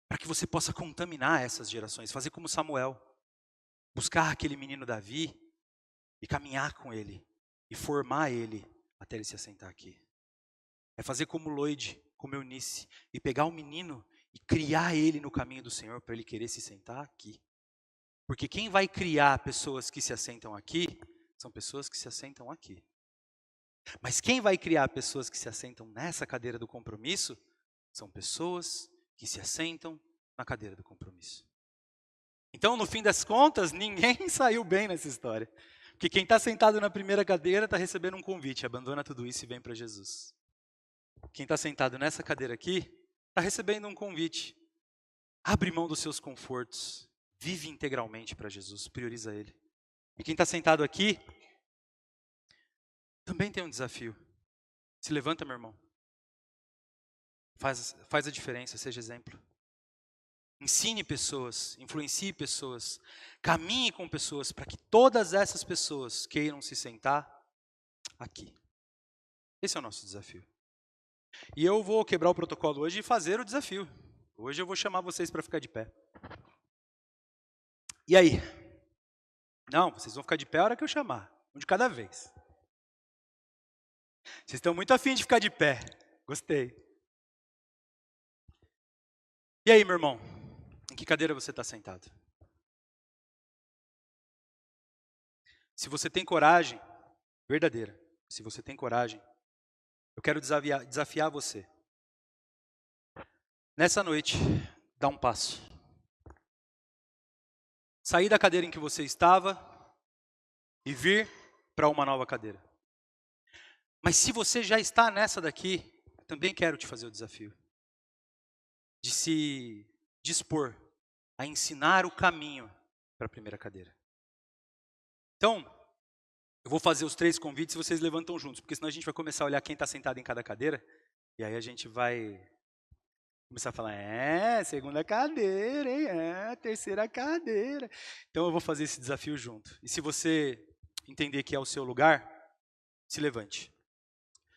Para que você possa contaminar essas gerações, fazer como Samuel. Buscar aquele menino Davi e caminhar com ele. E formar ele até ele se assentar aqui. É fazer como Lloyd, como Eunice. E pegar o menino e criar ele no caminho do Senhor para ele querer se sentar aqui. Porque quem vai criar pessoas que se assentam aqui, são pessoas que se assentam aqui. Mas quem vai criar pessoas que se assentam nessa cadeira do compromisso, são pessoas que se assentam na cadeira do compromisso. Então, no fim das contas, ninguém saiu bem nessa história. Porque quem está sentado na primeira cadeira está recebendo um convite, abandona tudo isso e vem para Jesus. Quem está sentado nessa cadeira aqui, está recebendo um convite. Abre mão dos seus confortos. Vive integralmente para Jesus, prioriza Ele. E quem está sentado aqui, também tem um desafio. Se levanta, meu irmão. Faz a diferença, seja exemplo. Ensine pessoas, influencie pessoas, caminhe com pessoas para que todas essas pessoas queiram se sentar aqui. Esse é o nosso desafio. E eu vou quebrar o protocolo hoje e fazer o desafio. Hoje eu vou chamar vocês para ficar de pé. E aí? Não, vocês vão ficar de pé a hora que eu chamar. Um de cada vez. Vocês estão muito afim de ficar de pé. Gostei. E aí, meu irmão? Em que cadeira você está sentado? Se você tem coragem, verdadeira, se você tem coragem, eu quero desafiar você. Nessa noite, dá um passo. Sair da cadeira em que você estava e vir para uma nova cadeira. Mas se você já está nessa daqui, também quero te fazer o desafio de se dispor a ensinar o caminho para a primeira cadeira. Então, eu vou fazer os 3 convites e vocês levantam juntos, porque senão a gente vai começar a olhar quem está sentado em cada cadeira, e aí a gente vai começar a falar, segunda cadeira, hein? Terceira cadeira. Então eu vou fazer esse desafio junto. E se você entender que é o seu lugar, se levante.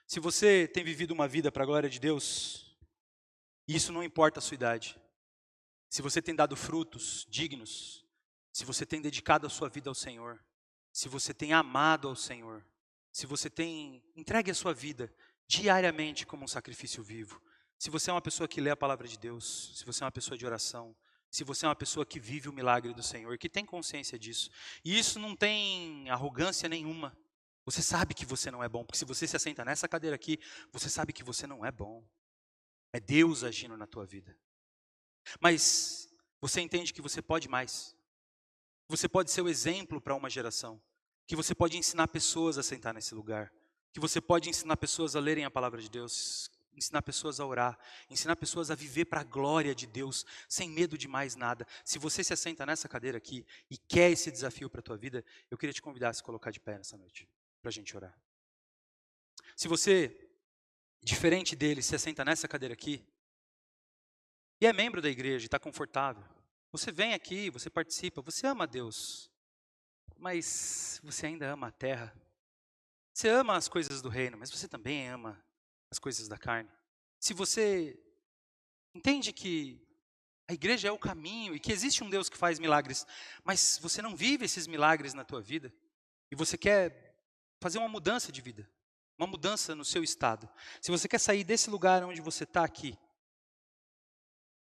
Se você tem vivido uma vida para a glória de Deus, e isso não importa a sua idade, se você tem dado frutos dignos, se você tem dedicado a sua vida ao Senhor, se você tem amado ao Senhor, se você tem entregue a sua vida diariamente como um sacrifício vivo, se você é uma pessoa que lê a palavra de Deus, se você é uma pessoa de oração, se você é uma pessoa que vive o milagre do Senhor, que tem consciência disso, e isso não tem arrogância nenhuma, você sabe que você não é bom, porque se você se assenta nessa cadeira aqui, você sabe que você não é bom, é Deus agindo na tua vida. Mas você entende que você pode mais. Você pode ser o exemplo para uma geração. Que você pode ensinar pessoas a sentar nesse lugar. Que você pode ensinar pessoas a lerem a palavra de Deus. Ensinar pessoas a orar. Ensinar pessoas a viver para a glória de Deus. Sem medo de mais nada. Se você se assenta nessa cadeira aqui e quer esse desafio para a tua vida, eu queria te convidar a se colocar de pé nessa noite. Para a gente orar. Se você, diferente dele, se assenta nessa cadeira aqui, e é membro da igreja, está confortável. Você vem aqui, você participa, você ama a Deus, mas você ainda ama a terra. Você ama as coisas do reino, mas você também ama as coisas da carne. Se você entende que a igreja é o caminho e que existe um Deus que faz milagres, mas você não vive esses milagres na tua vida, e você quer fazer uma mudança de vida, uma mudança no seu estado. Se você quer sair desse lugar onde você está aqui,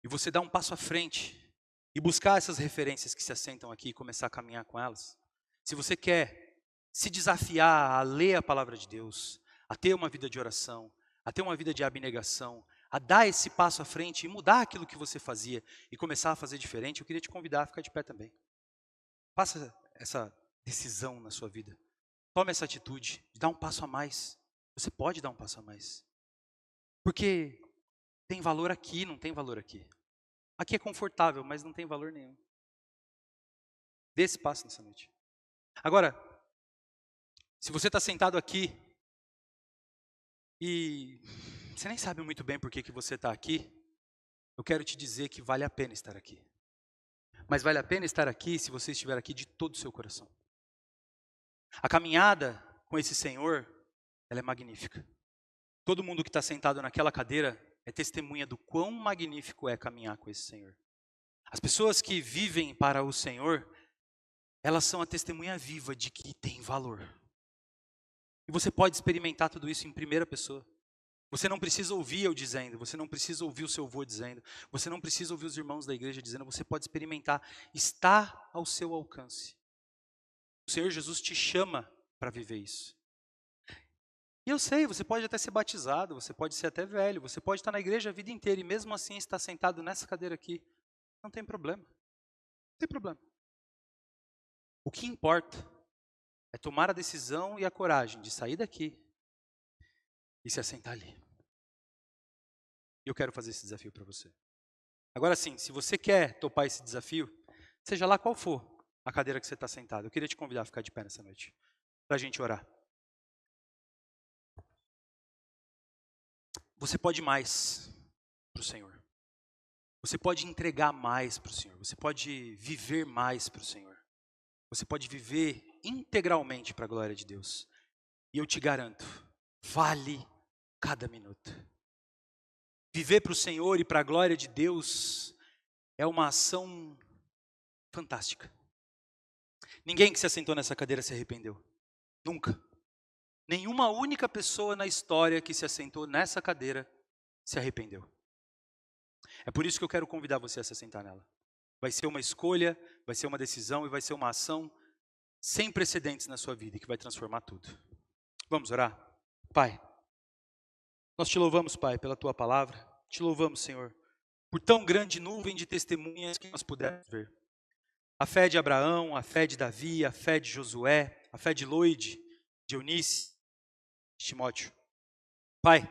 e você dar um passo à frente e buscar essas referências que se assentam aqui e começar a caminhar com elas. Se você quer se desafiar a ler a palavra de Deus, a ter uma vida de oração, a ter uma vida de abnegação, a dar esse passo à frente e mudar aquilo que você fazia e começar a fazer diferente, eu queria te convidar a ficar de pé também. Faça essa decisão na sua vida. Tome essa atitude de dar um passo a mais. Você pode dar um passo a mais. Porque tem valor aqui, não tem valor aqui. Aqui é confortável, mas não tem valor nenhum. Dê esse passo nessa noite. Agora, se você está sentado aqui e você nem sabe muito bem por que você está aqui, eu quero te dizer que vale a pena estar aqui. Mas vale a pena estar aqui se você estiver aqui de todo o seu coração. A caminhada com esse Senhor, ela é magnífica. Todo mundo que está sentado naquela cadeira é testemunha do quão magnífico é caminhar com esse Senhor. As pessoas que vivem para o Senhor, elas são a testemunha viva de que tem valor. E você pode experimentar tudo isso em primeira pessoa. Você não precisa ouvir eu dizendo, você não precisa ouvir o seu avô dizendo, você não precisa ouvir os irmãos da igreja dizendo, você pode experimentar, está ao seu alcance. O Senhor Jesus te chama para viver isso. E eu sei, você pode até ser batizado, você pode ser até velho, você pode estar na igreja a vida inteira e mesmo assim estar sentado nessa cadeira aqui. Não tem problema. Não tem problema. O que importa é tomar a decisão e a coragem de sair daqui e se assentar ali. E eu quero fazer esse desafio para você. Agora sim, se você quer topar esse desafio, seja lá qual for a cadeira que você está sentado, eu queria te convidar a ficar de pé nessa noite, para a gente orar. Você pode mais para o Senhor. Você pode entregar mais para o Senhor. Você pode viver mais para o Senhor. Você pode viver integralmente para a glória de Deus. E eu te garanto, vale cada minuto. Viver para o Senhor e para a glória de Deus é uma ação fantástica. Ninguém que se assentou nessa cadeira se arrependeu. Nunca. Nenhuma única pessoa na história que se assentou nessa cadeira se arrependeu. É por isso que eu quero convidar você a se assentar nela. Vai ser uma escolha, vai ser uma decisão e vai ser uma ação sem precedentes na sua vida e que vai transformar tudo. Vamos orar? Pai, nós te louvamos, Pai, pela tua palavra. Te louvamos, Senhor, por tão grande nuvem de testemunhas que nós pudemos ver. A fé de Abraão, a fé de Davi, a fé de Josué, a fé de Loide, de Eunice, Timóteo. Pai,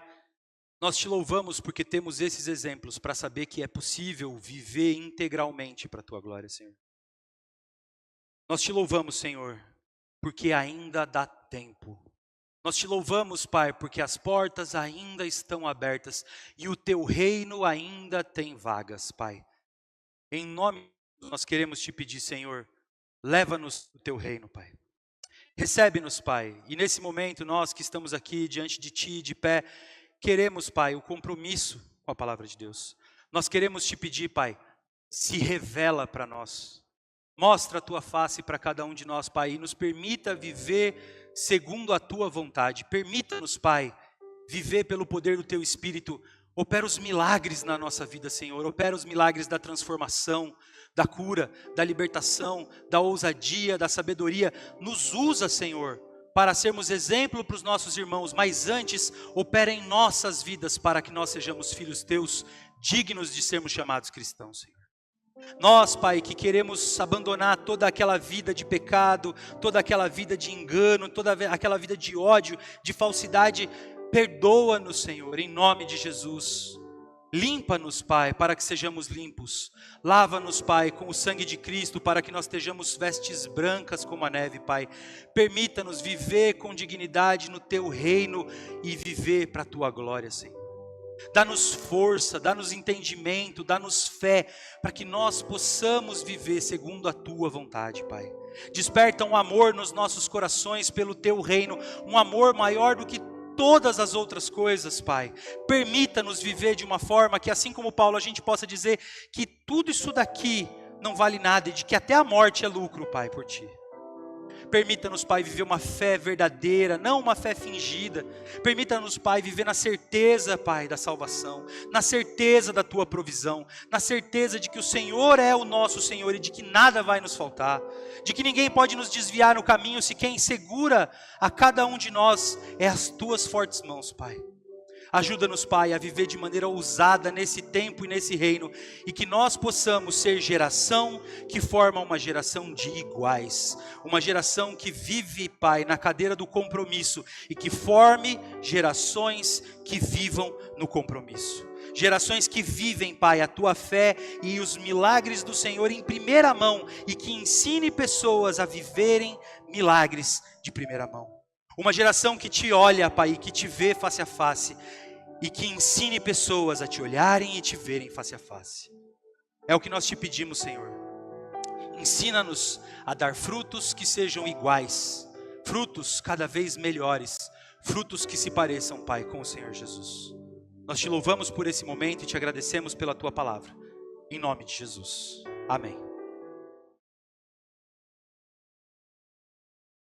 nós te louvamos porque temos esses exemplos para saber que é possível viver integralmente para a tua glória, Senhor. Nós te louvamos, Senhor, porque ainda dá tempo. Nós te louvamos, Pai, porque as portas ainda estão abertas e o teu reino ainda tem vagas, Pai. Em nome, nós queremos te pedir, Senhor, leva-nos no teu reino, Pai. Recebe-nos, Pai. E nesse momento, nós que estamos aqui diante de Ti, de pé, queremos, Pai, o compromisso com a palavra de Deus. Nós queremos te pedir, Pai, se revela para nós. Mostra a Tua face para cada um de nós, Pai, e nos permita viver segundo a Tua vontade. Permita-nos, Pai, viver pelo poder do Teu Espírito. Opera os milagres na nossa vida, Senhor. Opera os milagres da transformação, da cura, da libertação, da ousadia, da sabedoria. Nos usa, Senhor, para sermos exemplo para os nossos irmãos, mas antes, opera em nossas vidas para que nós sejamos filhos Teus, dignos de sermos chamados cristãos, Senhor. Nós, Pai, que queremos abandonar toda aquela vida de pecado, toda aquela vida de engano, toda aquela vida de ódio, de falsidade, perdoa-nos, Senhor, em nome de Jesus. Limpa-nos, Pai, para que sejamos limpos. Lava-nos, Pai, com o sangue de Cristo, para que nós estejamos vestes brancas como a neve, Pai. Permita-nos viver com dignidade no Teu reino e viver para a Tua glória, Senhor. Dá-nos força, dá-nos entendimento, dá-nos fé, para que nós possamos viver segundo a Tua vontade, Pai. Desperta um amor nos nossos corações pelo Teu reino, um amor maior do que todas as outras coisas, Pai. Permita-nos viver de uma forma que, assim como Paulo, a gente possa dizer que tudo isso daqui não vale nada e de que até a morte é lucro, Pai, por Ti. Permita-nos, Pai, viver uma fé verdadeira, não uma fé fingida. Permita-nos, Pai, viver na certeza, Pai, da salvação, na certeza da Tua provisão, na certeza de que o Senhor é o nosso Senhor e de que nada vai nos faltar, de que ninguém pode nos desviar no caminho, se quem segura a cada um de nós é as Tuas fortes mãos, Pai. Ajuda-nos, Pai, a viver de maneira ousada nesse tempo e nesse reino, e que nós possamos ser geração que forma uma geração de iguais, uma geração que vive, Pai, na cadeira do compromisso, e que forme gerações que vivam no compromisso. Gerações que vivem, Pai, a Tua fé e os milagres do Senhor em primeira mão, e que ensine pessoas a viverem milagres de primeira mão. Uma geração que Te olha, Pai, e que Te vê face a face, e que ensine pessoas a Te olharem e Te verem face a face. É o que nós Te pedimos, Senhor. Ensina-nos a dar frutos que sejam iguais, frutos cada vez melhores, frutos que se pareçam, Pai, com o Senhor Jesus. Nós Te louvamos por esse momento e Te agradecemos pela Tua palavra. Em nome de Jesus. Amém.